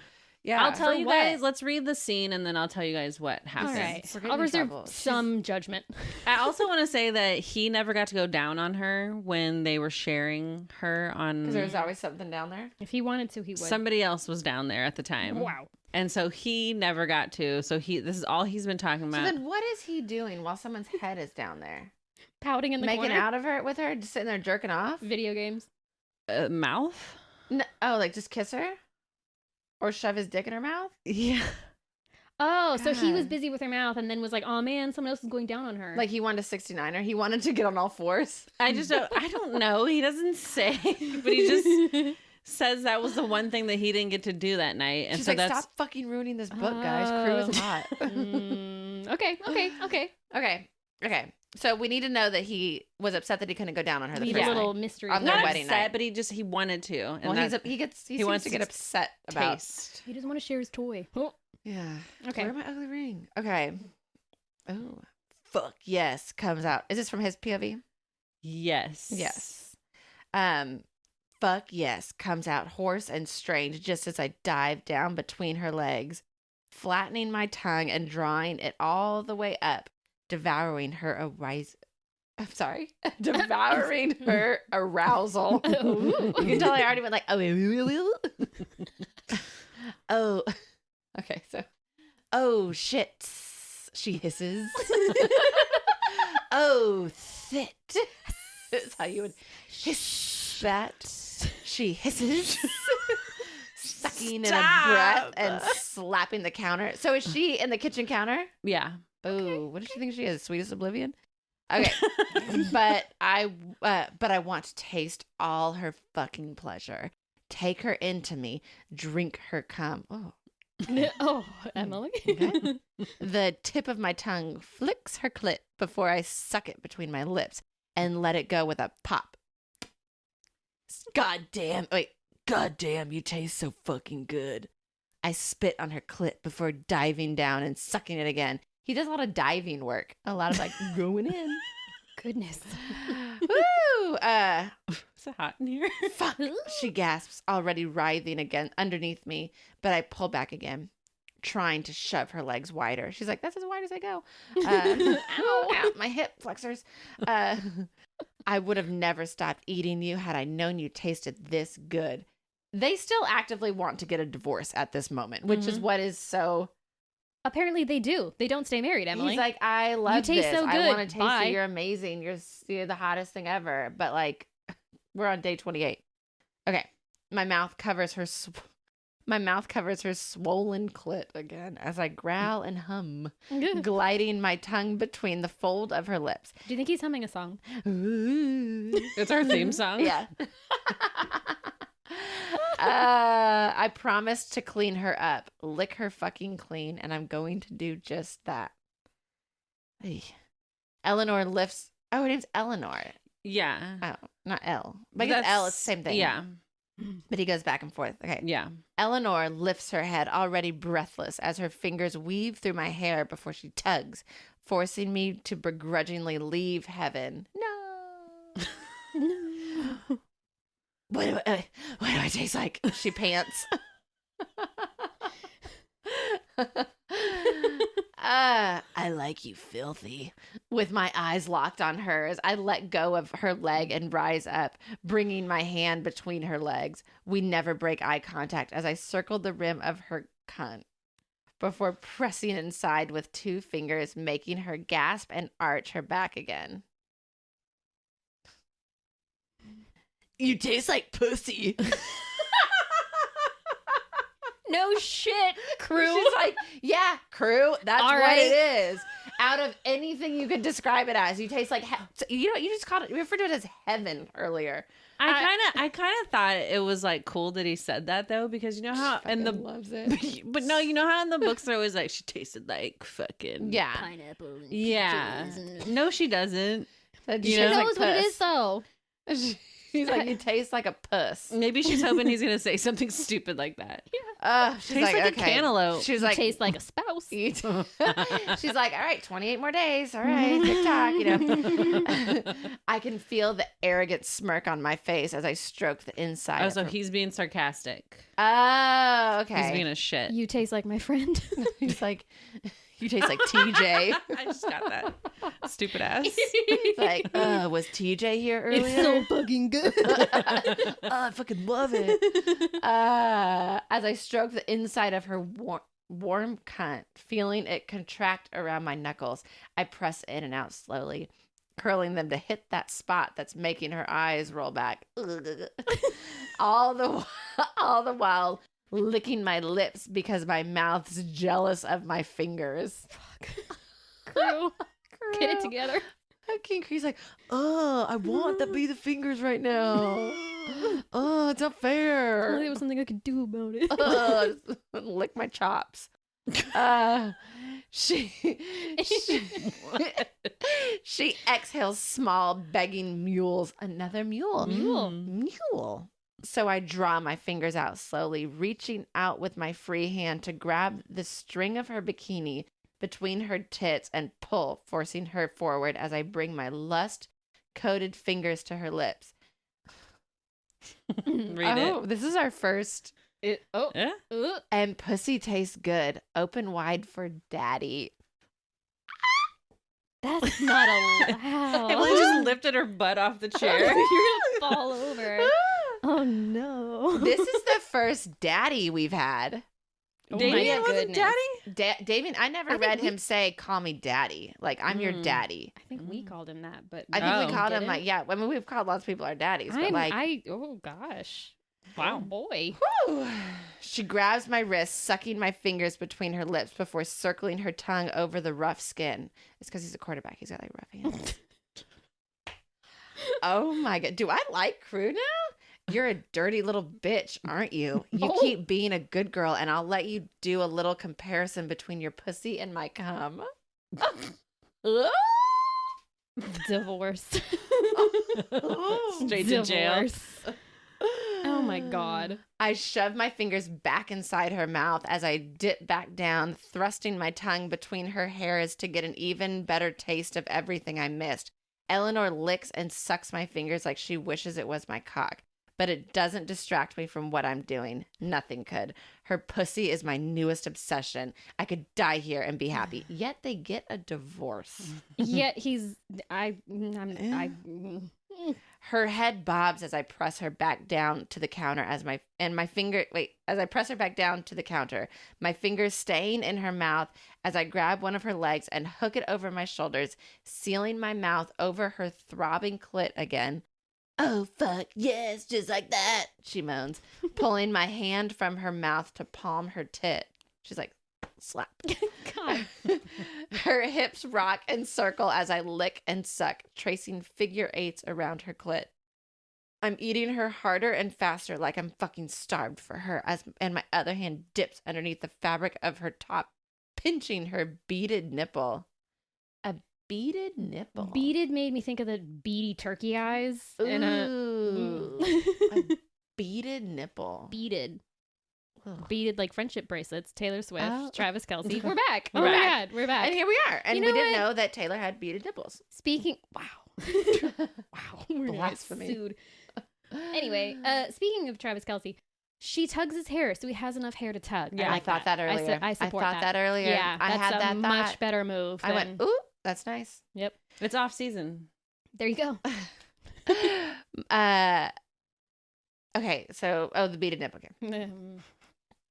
Yeah. I'll tell for you what? guys. Let's read the scene and then I'll tell you guys what All happens. right. We're getting I'll in reserve trouble. some judgment. I also want to say that he never got to go down on her when they were sharing her on. Because there's always something down there. If he wanted to, he would. Somebody else was down there at the time. Wow. And so he never got to. So this is all he's been talking So about. then what is he doing while someone's head is down there? Pouting in the Making corner. out of her with her? Just sitting there jerking off? Video games. Mouth? No, oh, like just kiss her? Or shove his dick in her mouth? Yeah. Oh, so he was God. busy with her mouth and then was like, oh man, someone else is going down on her. Like he wanted a 69er. He wanted to get on all fours. I don't know. He doesn't say, but he just says that was the one thing that he didn't get to do that night. And She's so like, that's stop fucking ruining this book, guys. Crew is hot. Okay. Okay. So we need to know that he was upset that he couldn't go down on her the Need first a night. little mystery. On their not wedding upset, night. but he wanted to. And Well, that he seems wants to get to upset about. taste. He doesn't want to share his toy. Oh. Yeah. Okay. Where my ugly ring? Okay. Oh, fuck yes comes out. Is this from his POV? Yes. Yes. Fuck yes comes out hoarse and strange just as I dive down between her legs, flattening my tongue and drawing it all the way up, devouring her devouring her arousal. You can tell I already went like, oh, okay, so, oh shit, she hisses. Oh, thit. That's how you would hiss that. She hisses, sucking in a breath and slapping the counter. So is she in the kitchen counter? Yeah. Oh, what does she think she is? Sweetest oblivion? Okay. but I want to taste all her fucking pleasure. Take her into me. Drink her cum. Oh. Oh, Emily. Okay. The tip of my tongue flicks her clit before I suck it between my lips and let it go with a pop. Goddamn, you taste so fucking good. I spit on her clit before diving down and sucking it again. He does a lot of diving work. A lot of like going in, Goodness. Woo! Is it hot in here? Fuck, she gasps, already writhing again underneath me, but I pull back again, trying to shove her legs wider. She's like, that's as wide as I go. Ow, my hip flexors. I would have never stopped eating you had I known you tasted this good. They still actively want to get a divorce at this moment, which is what is so... Apparently they do. They don't stay married, Emily. He's like, I love You taste this. so I good. want to taste Bye. you. You're amazing. You're the hottest thing ever. But like, we're on day 28. Okay, my mouth covers her swollen clit again as I growl and hum, gliding my tongue between the fold of her lips. Do you think he's humming a song? It's our theme song. Yeah. I promised to clean her up, lick her fucking clean, and I'm going to do just that. Ay. Eleanor lifts. Oh, her name's Eleanor. Yeah. Oh, not Elle. But I guess Elle is the same thing. Yeah. But he goes back and forth. Okay. Yeah. Eleanor lifts her head, already breathless, as her fingers weave through my hair before she tugs, forcing me to begrudgingly leave heaven. No. No. What do I taste like? She pants. I like you filthy. With my eyes locked on hers, I let go of her leg and rise up, bringing my hand between her legs. We never break eye contact as I circled the rim of her cunt before pressing inside with 2 fingers, making her gasp and arch her back again. You taste like pussy. No shit, Crew. She's like, yeah, Crew. That's All what right. it is. Out of anything you could describe it as, you taste like you just called it. You referred to it as heaven earlier. I kind of thought it was like cool that he said that though, because you know how in the loves it. but no, you know how in the books they're always like she tasted like fucking Yeah. Pineapple. And yeah. peaches and- No, she doesn't. She knows what it is though. She's like, you taste like a puss. Maybe she's hoping he's gonna say something stupid like that. She's Tastes like a cantaloupe. She's You like, taste like a spouse. she's like, all right, 28 more days. All right, TikTok, you know. I can feel the arrogant smirk on my face as I stroke the inside. Oh, of so her- he's being sarcastic. Oh, okay. He's being a shit. You taste like my friend. He's like, you taste like TJ. I just got that. Stupid ass. It's like, was TJ here earlier? It's so fucking good. I fucking love it. As I stroke the inside of her warm cunt, feeling it contract around my knuckles, I press in and out slowly, curling them to hit that spot that's making her eyes roll back. all the while licking my lips because my mouth's jealous of my fingers. Crew. Get it together. King Cree's like, I want to be the fingers right now. It's not fair. There was something I could do about it. Just lick my chops. She exhales small, begging mules. Another mule. Mule. So I draw my fingers out slowly, reaching out with my free hand to grab the string of her bikini between her tits and pull, forcing her forward as I bring my lust-coated fingers to her lips. Read it. This is our first. Yeah? And pussy tastes good. Open wide for daddy. That's not allowed. Emily just lifted her butt off the chair. You're gonna fall over. Oh no. This is the first daddy we've had. Damien wasn't daddy? Damien, I never read him say, call me daddy. Like, I'm your daddy. I think we called him that, but I think we called him, didn't. like, yeah. I mean, we've called lots of people our daddies, but oh gosh. Wow, boy. Whew. She grabs my wrist, sucking my fingers between her lips before circling her tongue over the rough skin. It's because he's a quarterback. He's got, like, rough hands. Oh, my God. Do I like Crew now? You're a dirty little bitch, aren't you? You keep being a good girl, and I'll let you do a little comparison between your pussy and my cum. Divorce. Straight to jail. Divorce. Oh my God. I shove my fingers back inside her mouth as I dip back down, thrusting my tongue between her hairs to get an even better taste of everything I missed. Eleanor licks and sucks my fingers like she wishes it was my cock. But it doesn't distract me from what I'm doing. Nothing could. Her pussy is my newest obsession. I could die here and be happy. Yet they get a divorce. Yet Her head bobs as I press her back down to the counter as I press her back down to the counter, my fingers staying in her mouth as I grab one of her legs and hook it over my shoulders, sealing my mouth over her throbbing clit again. Oh, fuck, yes, just like that, she moans, pulling my hand from her mouth to palm her tit. She's like, slap. God. Her hips rock and circle as I lick and suck, tracing figure eights around her clit. I'm eating her harder and faster like I'm fucking starved for her, and my other hand dips underneath the fabric of her top, pinching her beaded nipple. A beaded nipple? Beaded made me think of the beady turkey eyes. Ooh. A beaded nipple. Beaded. Ugh. Beaded like friendship bracelets. Taylor Swift, Oh. Travis Kelce. We're back. We're Oh my back. God, we're back. And here we are. And You we know didn't what? know that Taylor had beaded nipples. Speaking, wow. Wow. We're gonna get Blasphemy. sued. Anyway, speaking of Travis Kelce, she tugs his hair, so he has enough hair to tug. Yeah, I thought that earlier. I support thought that earlier. Yeah, I that's had a that much thought. better move. I went, ooh, that's nice. Yep. It's off season. There you go. Okay, so the beaded nipple. Okay.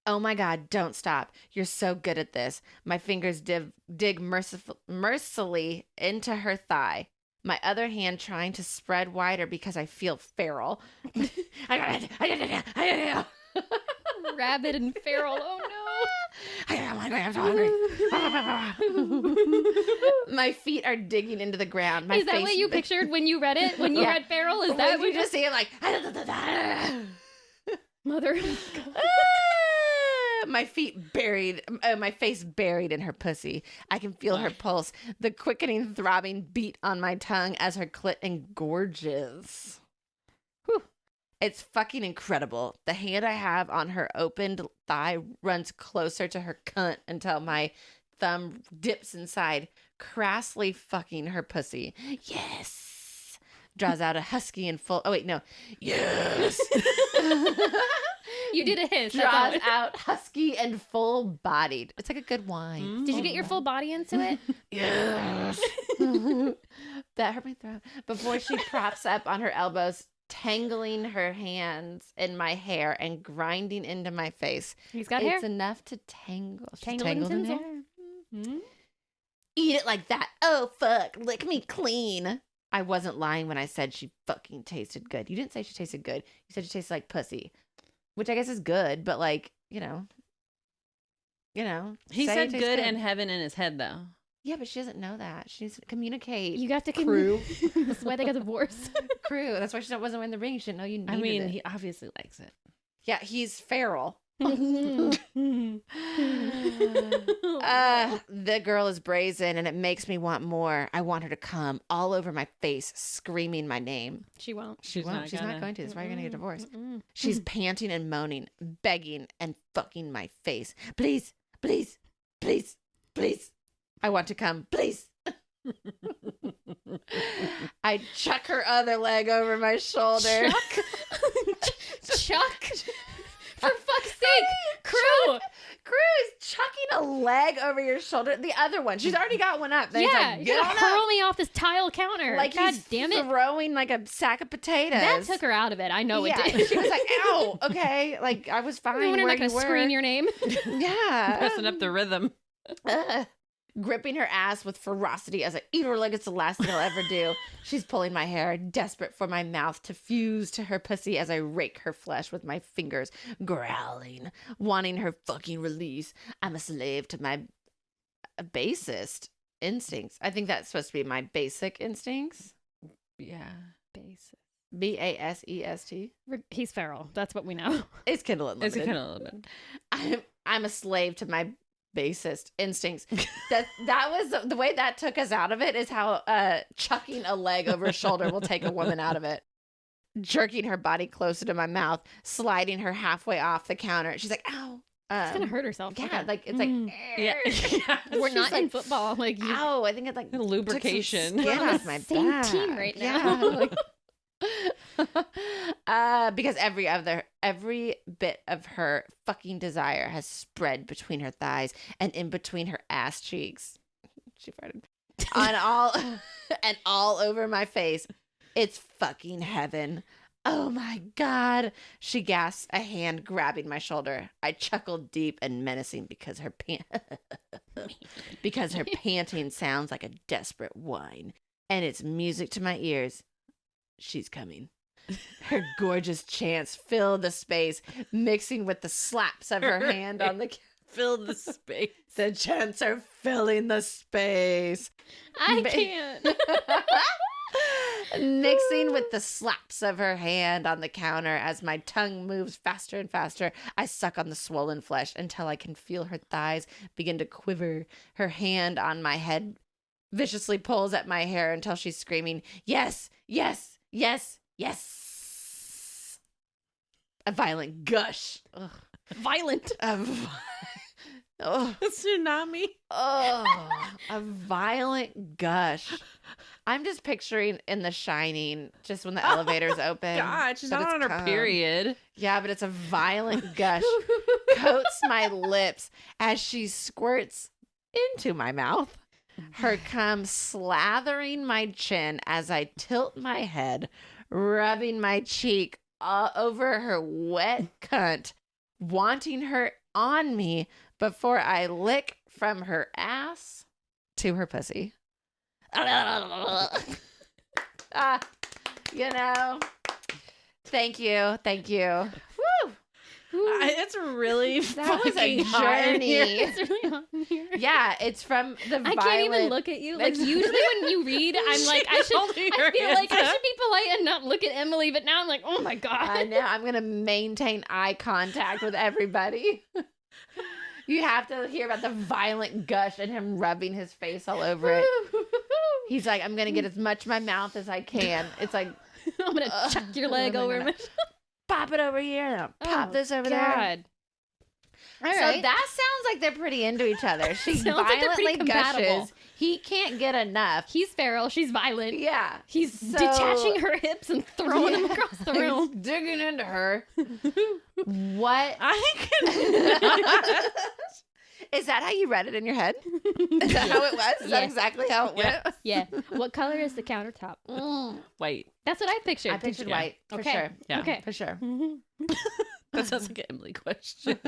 Oh my God, don't stop. You're so good at this. My fingers dig mercilessly into her thigh. My other hand trying to spread wider because I feel feral. Rabid and feral. Oh I'm hungry. My feet are digging into the ground. no. Is that what you pictured when you read it? When you Yeah. read feral? Is That that you what just see it like mother? my face buried in her pussy. I can feel her pulse, the quickening, throbbing beat on my tongue as her clit engorges. Whew. It's fucking incredible. The hand I have on her opened thigh runs closer to her cunt until my thumb dips inside, crassly fucking her pussy. Yes. Draws out a husky and full. Oh, wait, no. Yes. You did a hiss. That's Draws all. out husky and full bodied. It's like a good wine. Did you get your full body into it? Yes. That hurt my throat. Before she props up on her elbows, tangling her hands in my hair and grinding into my face. He's got It's hair. enough to tangle. She's Tangle and tangled in tinsel. hair. Hmm? Eat it like that. Oh, fuck. Lick me clean. I wasn't lying when I said she fucking tasted good. You didn't say she tasted good. You said she tasted like pussy, which I guess is good, but like, you know. He say said it tastes good and heaven in his head, though. Yeah, but she doesn't know that. She needs to communicate. You got to Crew. That's why they got divorced. Crew. That's why she wasn't wearing the ring. She didn't know you needed I mean, it. he obviously likes it. Yeah, he's feral. Mm. The girl is brazen and it makes me want more. I want her to come all over my face, screaming my name. She won't. She's not going to. That's why you're going to get divorced. Mm-mm. She's panting and moaning, begging and fucking my face. Please, please, please, please. I want to come. Please. I chuck her other leg over my shoulder. Chuck? For fuck's sake. Crew. Crew is chucking a leg over your shoulder. The other one. She's already got one up. Then he's Yeah, like, you're get gonna on hurl up. me off this tile counter. Like God he's damn it. throwing like a sack of potatoes. That took her out of it. I know yeah. it did. She was like, ow, okay. Like, I was fine We're where not you gonna were. scream your name. Yeah. Messing up the rhythm. Gripping her ass with ferocity as I eat her like it's the last thing I'll ever do. She's pulling my hair, desperate for my mouth to fuse to her pussy as I rake her flesh with my fingers, growling, wanting her fucking release. I'm a slave to my basest instincts. I think that's supposed to be my basic instincts. Yeah. Basic. BASEST. He's feral. That's what we know. It's Kindle It's Unlimited. a kind of a little bit. I'm a slave to my basest instincts. That was the way that took us out of it is how chucking a leg over her shoulder will take a woman out of it. Jerking her body closer to my mouth, sliding her halfway off the counter. She's like, ow, She's gonna hurt herself. Yeah, Okay. like it's like Yeah. We're She's not in like, football. Like you, ow, I think it like Lubrication. took some skin We're on off the my same back. team right Yeah, now. like, because every bit of her fucking desire has spread between her thighs and in between her ass cheeks. She farted on all and all over my face. It's fucking heaven. Oh my God. She gasps, a hand grabbing my shoulder. I chuckled deep and menacing because her panting sounds like a desperate whine, and it's music to my ears. She's coming. Her gorgeous chants fill the space, mixing with the slaps of her hand on the Fill the space. The chants are filling the space. I can't. Mixing with the slaps of her hand on the counter as my tongue moves faster and faster. I suck on the swollen flesh until I can feel her thighs begin to quiver. Her hand on my head viciously pulls at my hair until she's screaming, "Yes, yes, yes, yes." A violent gush. Ugh. Violent. Oh, A tsunami. oh, a violent gush. I'm just picturing in The Shining, just when the elevator's open. God, she's but not it's on her cum. period. Yeah, but it's a violent gush. Coats my lips as she squirts into my mouth. Her cum slathering my chin as I tilt my head, rubbing my cheek all over her wet cunt, wanting her on me before I lick from her ass to her pussy. You know, thank you. Woo! It's really That was a fucking hot in here. journey. It's really hot in here. Yeah, it's from the I violent. can't even look at you. Like usually when you read, I'm like, I feel like I should be polite and not look at Emily, but now I'm like, oh my God. I know. I'm gonna maintain eye contact with everybody. You have to hear about the violent gush and him rubbing his face all over it. He's like, I'm gonna get as much of my mouth as I can. It's like, I'm gonna chuck your leg I'm over gonna my pop it over here, now pop Oh, this over there. God. All So right. that sounds like they're pretty into each other. She Sounds like they're pretty violently compatible. gushes. He can't get enough. He's feral. She's violent. Yeah. He's So- detaching her hips and throwing them across the He's room. digging into her. What? I can. Is that how you read it in your head? Is that how it was? Is that Yeah. exactly how it went? Yeah. What color is the countertop? Wait, That's what I pictured. I pictured Yeah. white for Okay. sure. Yeah. Okay. For sure. that sounds like an Emily question.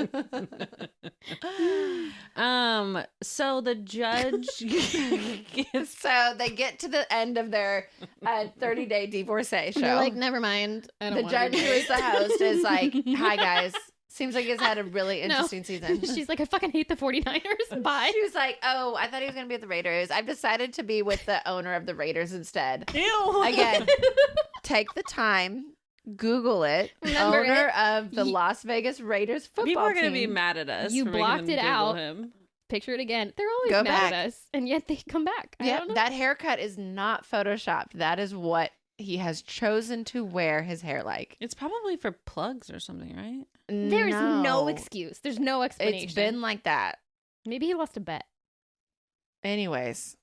So the judge gets So they get to the end of their 30-day divorcee show. They're like, never mind. I don't the wanna judge be who married. is the host is like, "Hi guys, seems like he's had a really interesting season." She's like, I fucking hate the 49ers. Bye. She was like, "Oh, I thought he was gonna be at the Raiders. I've decided to be with the owner of the Raiders instead." Ew. Again, take the time, Google it. Remember owner it. of the Ye- Las Vegas Raiders football People are gonna team. be mad at us. You for making blocked them it Google out. Him. Picture it again. They're always Go mad back. at us, and yet they come back. I Yep, don't know. that haircut is not photoshopped. That is what he has chosen to wear his hair like. It's probably for plugs or something, right? There's no excuse. There's no explanation. It's been like that. Maybe he lost a bet. Anyways,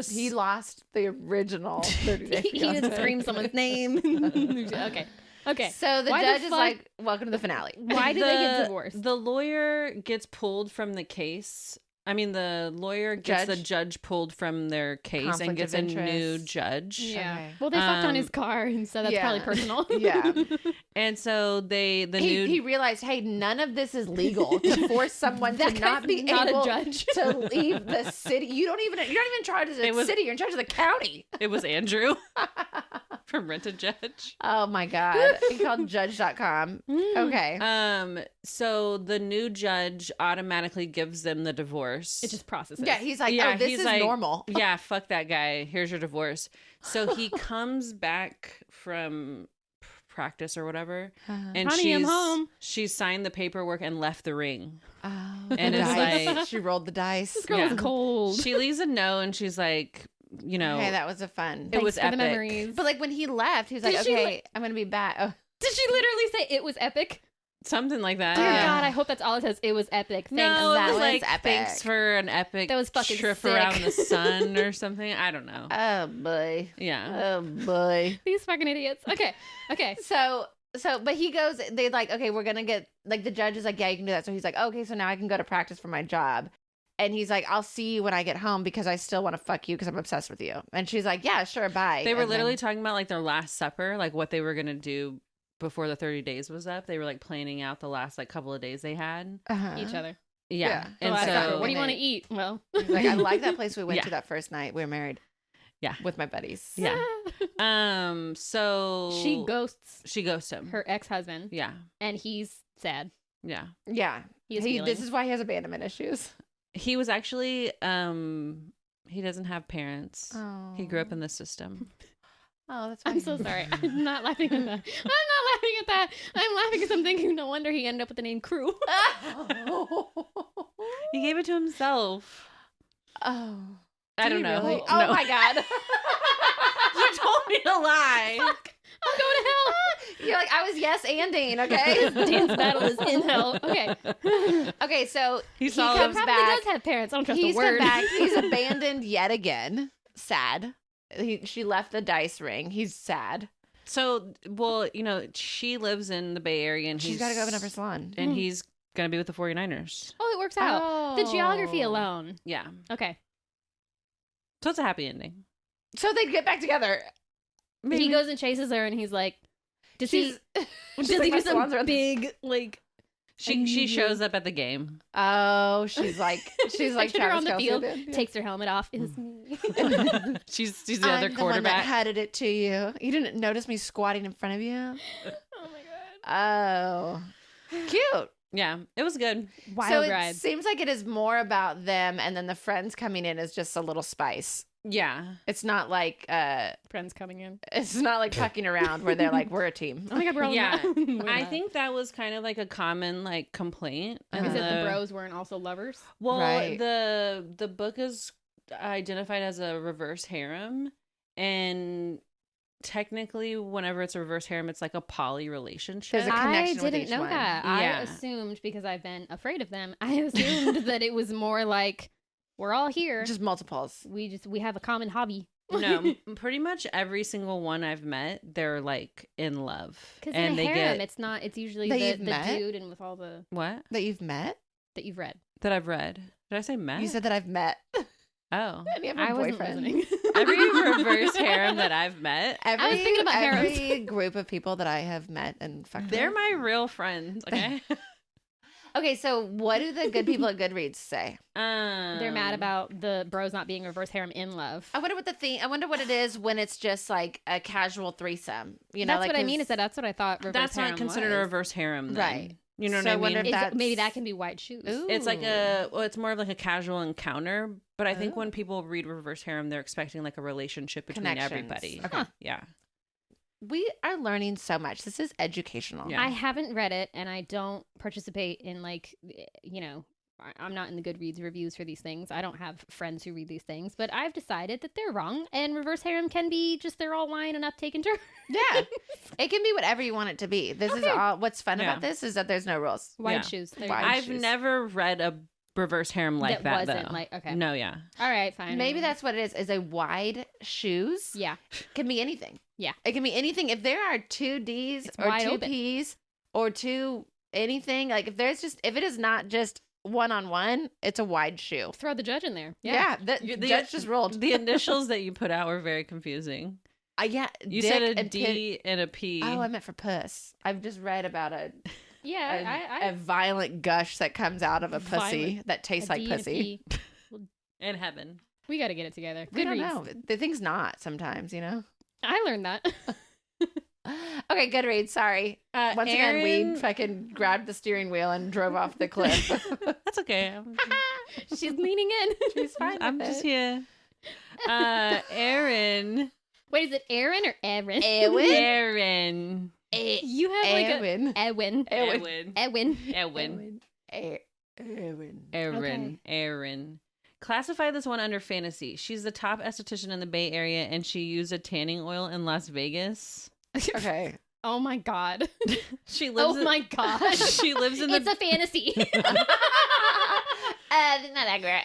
he lost the original 30 Day He didn't Fiancé. scream someone's name. Okay. Okay. So the Why judge the is fuck- like, "Welcome to the finale." Why did they get The- divorced? The lawyer gets pulled from the case. I mean, the lawyer gets the Judge? judge pulled from their case Conflict and gets of a new interest. judge. Yeah. Okay. Well, they fucked on his Um, car, and so that's probably yeah. personal. Yeah. And so the He new realized, hey, none of this is legal to force someone That to not guy's be not able a judge. to leave the city. You're not even in charge of the It was- city. You're in charge of the county. it was Andrew from Rent a Judge. Oh my God. He called judge.com. Mm. Okay. So the new judge automatically gives them the divorce. It just processes. Yeah, he's like, Yeah, oh, this he's is like, normal. Yeah, fuck that guy. Here's your divorce. So he comes back from practice or whatever, and Honey, I'm home. she's signed the paperwork and left the ring. Oh, And the it's dice. like- she rolled the dice. This girl Yeah. is cold. She leaves a note and she's like, you know, Hey, that was a fun. it was Thanks for the epic. memories. But like when he left, he was Did like, she, okay, like- I'm going to be back. Oh. Did she literally say it was epic? Something like that. Dear Yeah. God, I hope that's all it says. It was epic. Thanks. No, it That was was like epic. thanks for an epic That was fucking trip sick. around the sun or something. I don't know. Oh boy. Yeah. Oh boy. These fucking idiots. Okay. So, but he goes, they like, okay, we're going to get, like, the judge is like, yeah, you can do that. So he's like, okay, so now I can go to practice for my job. And he's like, I'll see you when I get home because I still want to fuck you because I'm obsessed with you. And she's like, yeah, sure, bye. They were And literally then- talking about like their last supper, like what they were going to do before the 30 days was up. They were like planning out the last like couple of days they had. Uh-huh. Each other. Yeah. Yeah. And Last supper. so What do you want to eat? Well, He's like, I like that place we went Yeah. to that first night we were married. Yeah. With my buddies. Yeah. So she ghosts she ghosted him. her ex-husband, Yeah. and he's sad. Yeah. Yeah. He has This feelings. is why he has abandonment issues. He was actually he doesn't have parents. Oh. He grew up in the system. Oh, that's I'm so sorry. I'm not laughing at that. I'm not laughing at that. I'm laughing because I'm thinking, no wonder he ended up with the name Crew. He gave it to himself. Oh. I Did don't he know. really? No. Oh my God. You told me to lie. Fuck. I'm going to hell. You're like, I was yes-anding, okay? Dance battle is in hell. Okay. Okay, so He he saw him. comes Probably back. does have parents. I don't trust He's the word. come back. He's abandoned yet again. Sad. She left the dice ring. He's sad. So, well, you know, she lives in the Bay Area and She's got to go open up her salon. and he's going to be with the 49ers. Oh, it works out. The geography alone. Yeah. Okay. So it's a happy ending. So they get back together. He goes and chases her, and he's like, does She's, he like, do my salons are some at the- big, like, She shows up at the game. Oh, she's like pictured her Travis on the Kelce field, did. takes her helmet off. It's me. She's the other I'm the one that quarterback. headed it to you. You didn't notice me squatting in front of you? Oh my god. Oh, cute. Yeah, it was good. Wild So it ride. seems like it is more about them, and then the friends coming in is just a little spice. Yeah. It's not like Friends coming in. it's not like fucking around where they're like, we're a team. Oh my god, we're all Yeah. We're I not. think that was kind of like a common like complaint. Uh-huh. Is it the bros weren't also lovers? Well, Right. the book is identified as a reverse harem, and technically, whenever it's a reverse harem, it's like a poly relationship. There's a connection I with didn't each know one. that. Yeah. I assumed, because I've been afraid of them, I assumed that it was more like, we're all here. Just multiples. We have a common hobby. No, pretty much every single one I've met, they're like in love, Because and in a they harem, get it's not. It's usually That the you've met? dude and with all the what That you've met? that you've read. that I've read. Did I say met? You said that I've met. Oh, And you have a I wasn't boyfriend. listening. every reverse harem that I've met, Every, was thinking about every group of people that I have met and fucked they're with. my real friends. Okay. Okay, so what do the good people at Goodreads say? They're mad about the bros not being reverse harem in love. I wonder what it is when it's just like a casual threesome. You know, That's like, what I mean. 'cause- Is that that's what I thought. Reverse That's not harem considered a was. reverse harem, then. Right. You know So I what I wonder mean? if Is- that's- maybe that can be white shoes. It's like it's more of like a casual encounter, but I think Oh. when people read reverse harem, they're expecting like a relationship between Connections. everybody. Okay. Yeah. We are learning so much. This is educational. Yeah. I haven't read it, and I don't participate in I'm not in the Goodreads reviews for these things. I don't have friends who read these things, but I've decided that they're wrong, and reverse harem can be just they're all lining up taking turns. Yeah. It can be whatever you want it to be. This is Okay. all what's fun Yeah. about this is that there's no rules. Wide Yeah. shoes. There you Wide go. I've shoes. never read a reverse harem like that, wasn't though. like okay. No, yeah. All right, fine. Maybe that's what it is a wide shoes. yeah. Can be anything. Yeah. It can be anything. If there are two D's It's or wide two open. P's or two anything, like if it is not just one-on-one, it's a wide shoe. Throw the judge in there. Yeah. Yeah. The judge just rolled. The initials that you put out were very confusing. Yeah. You dick said a and D and a P. Oh, I meant for puss. I've just read about a Yeah. violent gush that comes out of a pussy Violent. that tastes A like D and a pussy. P. In heaven. We got to get it together. We don't Goodreads. know. The thing's not sometimes, you know? I learned that. Okay, Goodreads. Sorry. Once again, Aaron- we fucking grabbed the steering wheel and drove off the cliff. That's okay. She's leaning in. She's fine. I'm with just it. here. Aaron. Wait, is it Aaron or Erin? Eowyn? Aaron. You have like Eowyn. a Eowyn. Eowyn. Eowyn. Eowyn. Eowyn. Aaron. Aaron. Classify this one under fantasy. She's the top esthetician in the Bay Area, and she used a tanning oil in Las Vegas. Okay. Oh my god. She lives. Oh my god. She lives in the. It's a fantasy. Not accurate.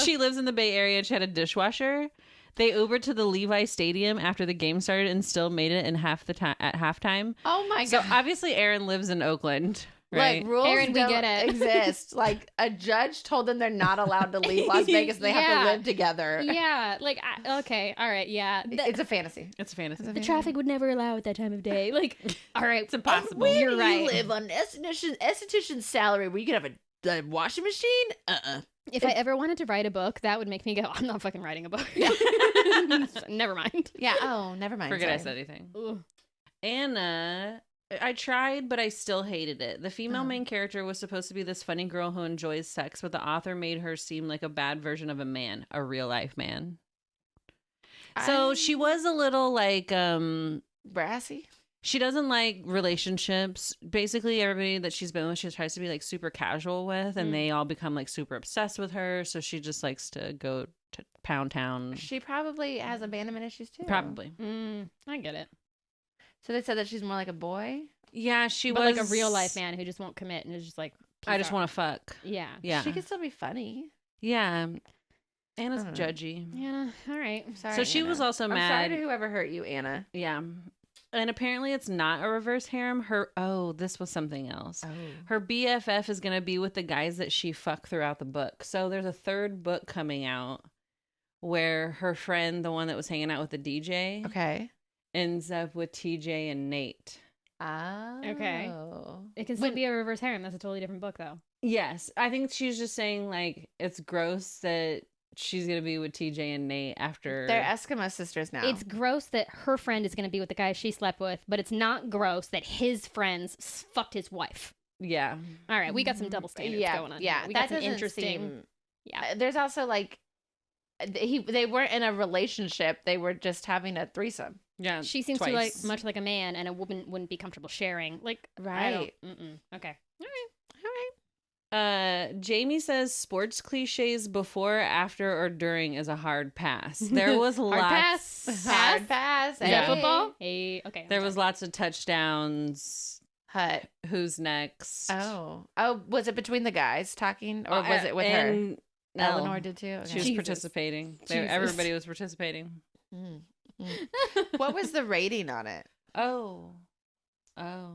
She lives in the Bay Area and she had a dishwasher. They Ubered to the Levi Stadium after the game started and still made it in half the time at halftime. Oh my So god. obviously Erin lives in Oakland, right? Like rules Erin, we don't get it. exist. Like a judge told them they're not allowed to leave Las Vegas. They have Yeah. to live together. Yeah, like okay, all right, yeah. It's a fantasy. It's a fantasy. The traffic would never allow at that time of day. Like, all right, It's impossible. Where You're do right. you live on esthetician's salary where you can have a washing machine? if I ever wanted to write a book, that would make me go, I'm not fucking writing a book. Never mind. Yeah. Oh, never mind. Forget I Sorry. said anything. Ugh. Anna, I tried, but I still hated it. The female Oh. main character was supposed to be this funny girl who enjoys sex, but the author made her seem like a bad version of a man, a real life man. So she was a little like, brassy. she doesn't like relationships. Basically, everybody that she's been with, she tries to be like super casual with, and they all become like super obsessed with her. So she just likes to go to Pound Town. She probably has abandonment issues too. Probably. I get it. So they said that she's more like a boy. Yeah, she But was like a real life man who just won't commit and is just like, I just want to fuck. Yeah. Yeah. She could still be funny. Yeah. Anna's I don't know. judgy. Yeah. All right. I'm sorry. So she Anna. was also I'm mad. sorry to whoever hurt you, Anna. Yeah. And apparently it's not a reverse harem. This was something else. Oh. Her BFF is going to be with the guys that she fucked throughout the book. So there's a third book coming out where her friend, the one that was hanging out with the DJ, Okay. ends up with TJ and Nate. Oh. Okay. It can still be a reverse harem. That's a totally different book, though. Yes. I think she's just saying, like, it's gross that she's going to be with TJ and Nate after. They're Eskimo sisters now. It's gross that her friend is going to be with the guy she slept with, but it's not gross that his friends fucked his wife. Yeah. All right, we got some double standards going on. Yeah, here. We that got some doesn't interesting. seem- Yeah. There's also like, they weren't in a relationship. They were just having a threesome. Yeah. She seems to twice. like much like a man, and a woman wouldn't be comfortable sharing. Like, Right. Okay. All right. Jamie says sports cliches before, after, or during is a hard pass. There was Hard lots. pass. Hard pass. Yeah. Yeah. Football. Hey. Okay. There was lots of touchdowns. Hut. Who's next? Oh. Was it between the guys talking, or was it with her? and Eleanor did too. She was Jesus. participating. Jesus. Everybody was participating. Mm. What was the rating on it? Oh. Wow,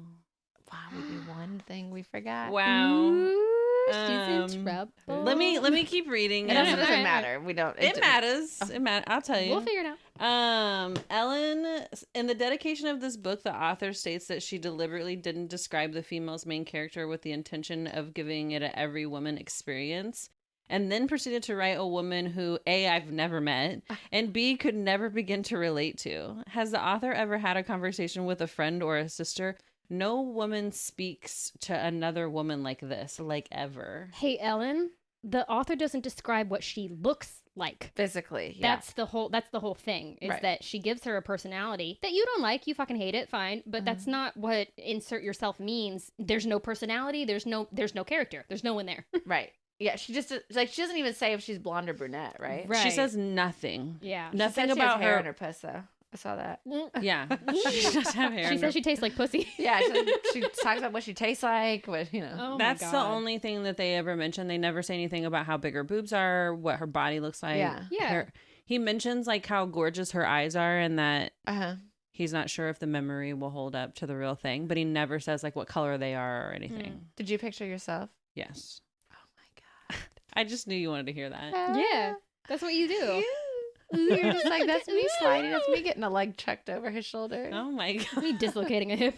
we do one thing we forgot. Wow. Ooh, she's in trouble. Let me keep reading. It also Yeah. doesn't Alright, matter. We don't. It matters. It matters. I'll tell you. We'll figure it out. Ellen, in the dedication of this book, the author states that she deliberately didn't describe the female's main character with the intention of giving it a every woman experience, and then proceeded to write a woman who A, I've never met, and B, could never begin to relate to. Has the author ever had a conversation with a friend or a sister? No woman speaks to another woman like this, like ever. Hey, Ellen. The author doesn't describe what she looks like. physically. Yeah. That's the whole thing, is Right. that she gives her a personality that you don't like, you fucking hate it, fine, but that's not what insert yourself means. There's no personality, there's no character, there's no one there. Right. Yeah. She just like she doesn't even say if she's blonde or brunette. Right. Right. She says nothing. Yeah. She Nothing said she has about hair her. in her puss though. I saw that. Yeah. She does have hair. She in her- says she tastes like pussy. Yeah. She talks about what she tastes like. What you know. Oh my That's the God. only thing that they ever mention. They never say anything about how big her boobs are, what her body looks like. Yeah. Yeah. He mentions like how gorgeous her eyes are and that Uh-huh. he's not sure if the memory will hold up to the real thing, but he never says like what color they are or anything. Did you picture yourself? Yes. Oh my god. I just knew you wanted to hear that. Yeah. That's what you do. You're just like, that's me sliding. That's me getting a leg chucked over his shoulder. Oh my god. Me dislocating a hip.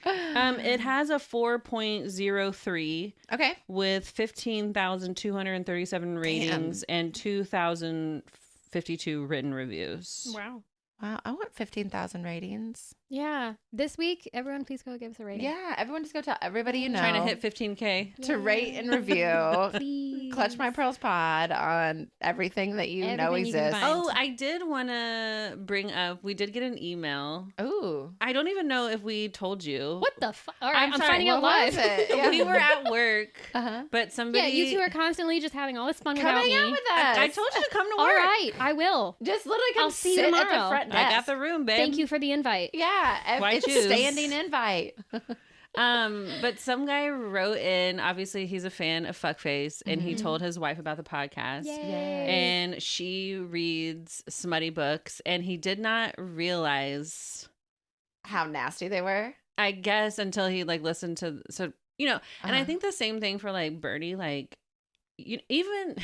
Yeah. It has a 4.03 Okay. with 15,237 ratings and 2,052 written reviews. Wow. Wow. I want 15,000 ratings. Yeah. This week, everyone please go give us a rating. Yeah. Everyone just go tell everybody you know. Trying to hit 15K. to rate and review. Please. Clutch My Pearls Pod on everything that you know Everything you can exists. find. Oh, I did want to bring up, we did get an email. Ooh. I don't even know if we told you. What the fuck? All right, I'm sorry, finding out what live. was it? Yeah. We were at work, Uh-huh. but somebody... Yeah, you two are constantly just having all this fun Come without hang me. out with us. I told you to come to work. All right, I will. Just literally come I'll see you sit at the tomorrow. front desk. I got the room, babe. Thank you for the invite. Yeah, Why it's choose? a standing invite. But some guy wrote in, obviously he's a fan of Fuckface, and he Mhm. told his wife about the podcast. Yay. And she reads smutty books, and he did not realize, How nasty they were. I guess, until he like listened to, so you know, and I Uh-huh. think the same thing for like Bernie, like you even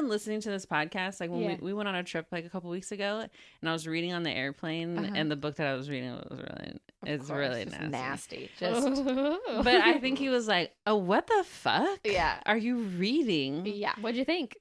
listening to this podcast, like when Yeah. we went on a trip like a couple weeks ago, and I was reading on the airplane, Uh-huh. and the book that I was reading was really, it's really Just nasty. nasty. Just But I think he was like, "Oh, what the fuck? yeah. Are you reading?" Yeah. What'd you think?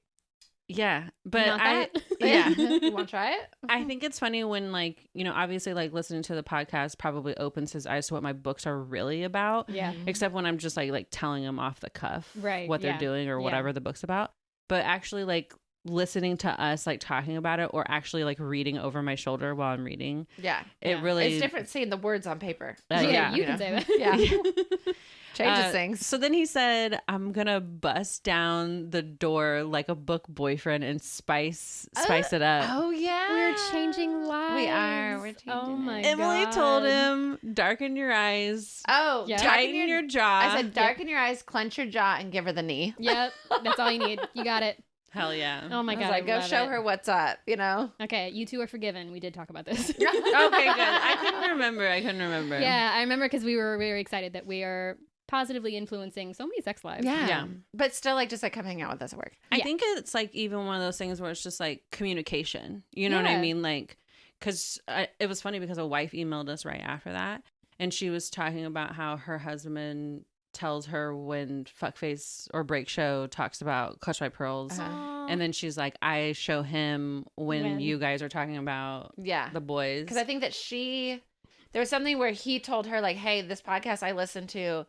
Yeah, but Not I that? yeah. You want to try it? I think it's funny when, like, you know, obviously, like, listening to the podcast probably opens his eyes to what my books are really about. Yeah. Except when I'm just like telling him off the cuff, Right, what they're yeah. doing or Yeah. whatever the book's about. But actually, like, listening to us like talking about it, or actually like reading over my shoulder while I'm reading, Yeah. it Yeah. really It's different seeing the words on paper. Yeah, you can say that. Yeah. Changes things. So then he said, "I'm gonna bust down the door like a book boyfriend and spice it up." Oh yeah. We're changing lives. We are. We're changing Oh my it. Emily God. told him, "Darken your eyes, Oh, Yeah. tighten your jaw." I said, darken your eyes, clench your jaw, and give her the knee. Yep. That's all you need. You got it. Hell yeah. Oh my I was God. like, I go love show it. her what's up. You know. Okay, you two are forgiven. We did talk about this. Okay, good. I couldn't remember. Yeah, I remember because we were very excited that we are positively influencing so many sex lives. Yeah. But still, like, just like come hang out with us at work. I Yeah. think it's like even one of those things where it's just like communication. You know what I Yeah. mean? Like, because it was funny because a wife emailed us right after that, and she was talking about how her husband tells her when Fuckface or Break Show talks about Clutch My Pearls. Uh-huh. And then she's like, I show him when you guys are talking about Yeah. the boys. Because I think that there was something where he told her, like, hey, this podcast I listen to,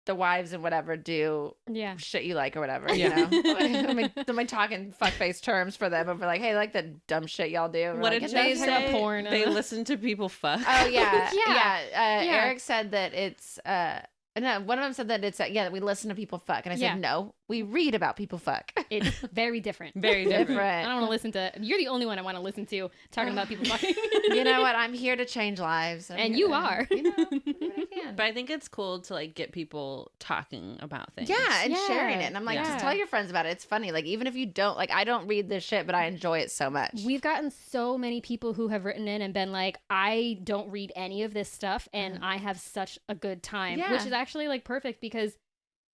the wives and whatever do Yeah. shit you like or whatever. Yeah. You know? am I talking fuckface terms for them? But we're like, hey, I like the dumb shit y'all do. And we're what like, did "Yeah, they that's talk say? about porn. They listen to people fuck. Oh yeah, Yeah. yeah. Yeah. Eric said that it's no. One of them said that it's that we listen to people fuck, and I said Yeah. no, we read about people fuck. It's very different. Very different. I don't want to listen to. You're the only one I want to listen to talking about people fucking. You know what? I'm here to change lives, And you are. You know, do what I can. But I think it's cool to like get people talking about things. Yeah, and Yeah. sharing it. And I'm like, Yeah. just tell your friends about it. It's funny. Like, even if you don't, like, I don't read this shit, but I enjoy it so much. We've gotten so many people who have written in and been like, I don't read any of this stuff and I have such a good time, Yeah. which is actually like perfect because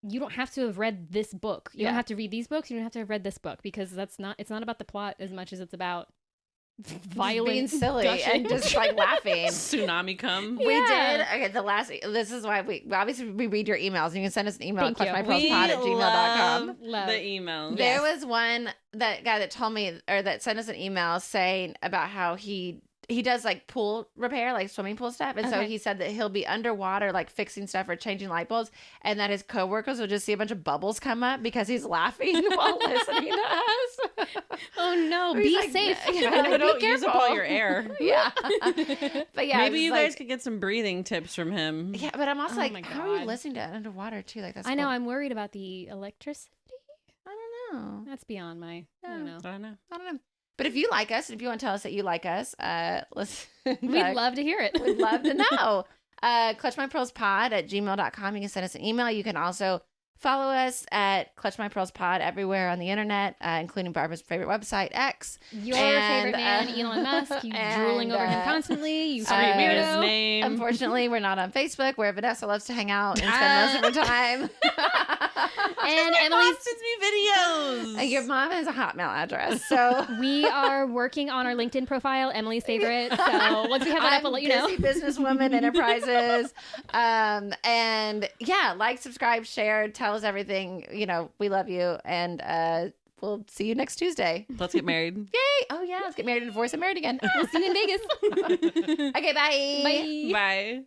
you don't have to have read this book. You Yeah. don't have to read these books. You don't have to have read this book because it's not about the plot as much as it's about violent, being silly gushing. and just like laughing. Tsunami come. We Yeah. did. Okay, this is why we obviously we read your emails. You can send us an email Thank at you. clutchmypearlspod@gmail.com. Love. the emails. There was that guy that told me or that sent us an email saying about how he does like pool repair, like swimming pool stuff. And so Okay. he said that he'll be underwater, like fixing stuff or changing light bulbs. And that his coworkers will just see a bunch of bubbles come up because he's laughing while listening to us. Oh no, He's be like, safe. yeah, But don't be use up all careful. your air. Yeah. But yeah, Maybe it's you like- guys could get some breathing tips from him. Yeah, but I'm also Oh like, my how are you God. listening to it underwater too? Like that's I know. cool. I'm worried about the electricity. I don't know. That's beyond my. I don't know. I don't know. I don't know. But if you like us, if you want to tell us that you like us, listen. We'd love to hear it. We'd love to know. clutchmypearlspod@gmail.com. You can send us an email. You can also follow us at Clutch My Pearls Pod everywhere on the internet, including Barbara's favorite website, X. Your And, favorite man, Elon Musk. You and, drooling over him constantly. You Screaming weirdo. his name. Unfortunately, we're not on Facebook, where Vanessa loves to hang out and spend most of her time. And Mom Emily's. sends me videos. Your mom has a Hotmail address, so We are working on our LinkedIn profile, Emily's favorite. So once we have that up, we'll let you know. Busy businesswoman enterprises. And yeah, like, subscribe, share, tell us everything. You know, we love you, and we'll see you next Tuesday. Let's get married. Yay! Oh yeah, let's get married and divorced and married again. We'll see you in Vegas. Okay, bye. Bye. Bye.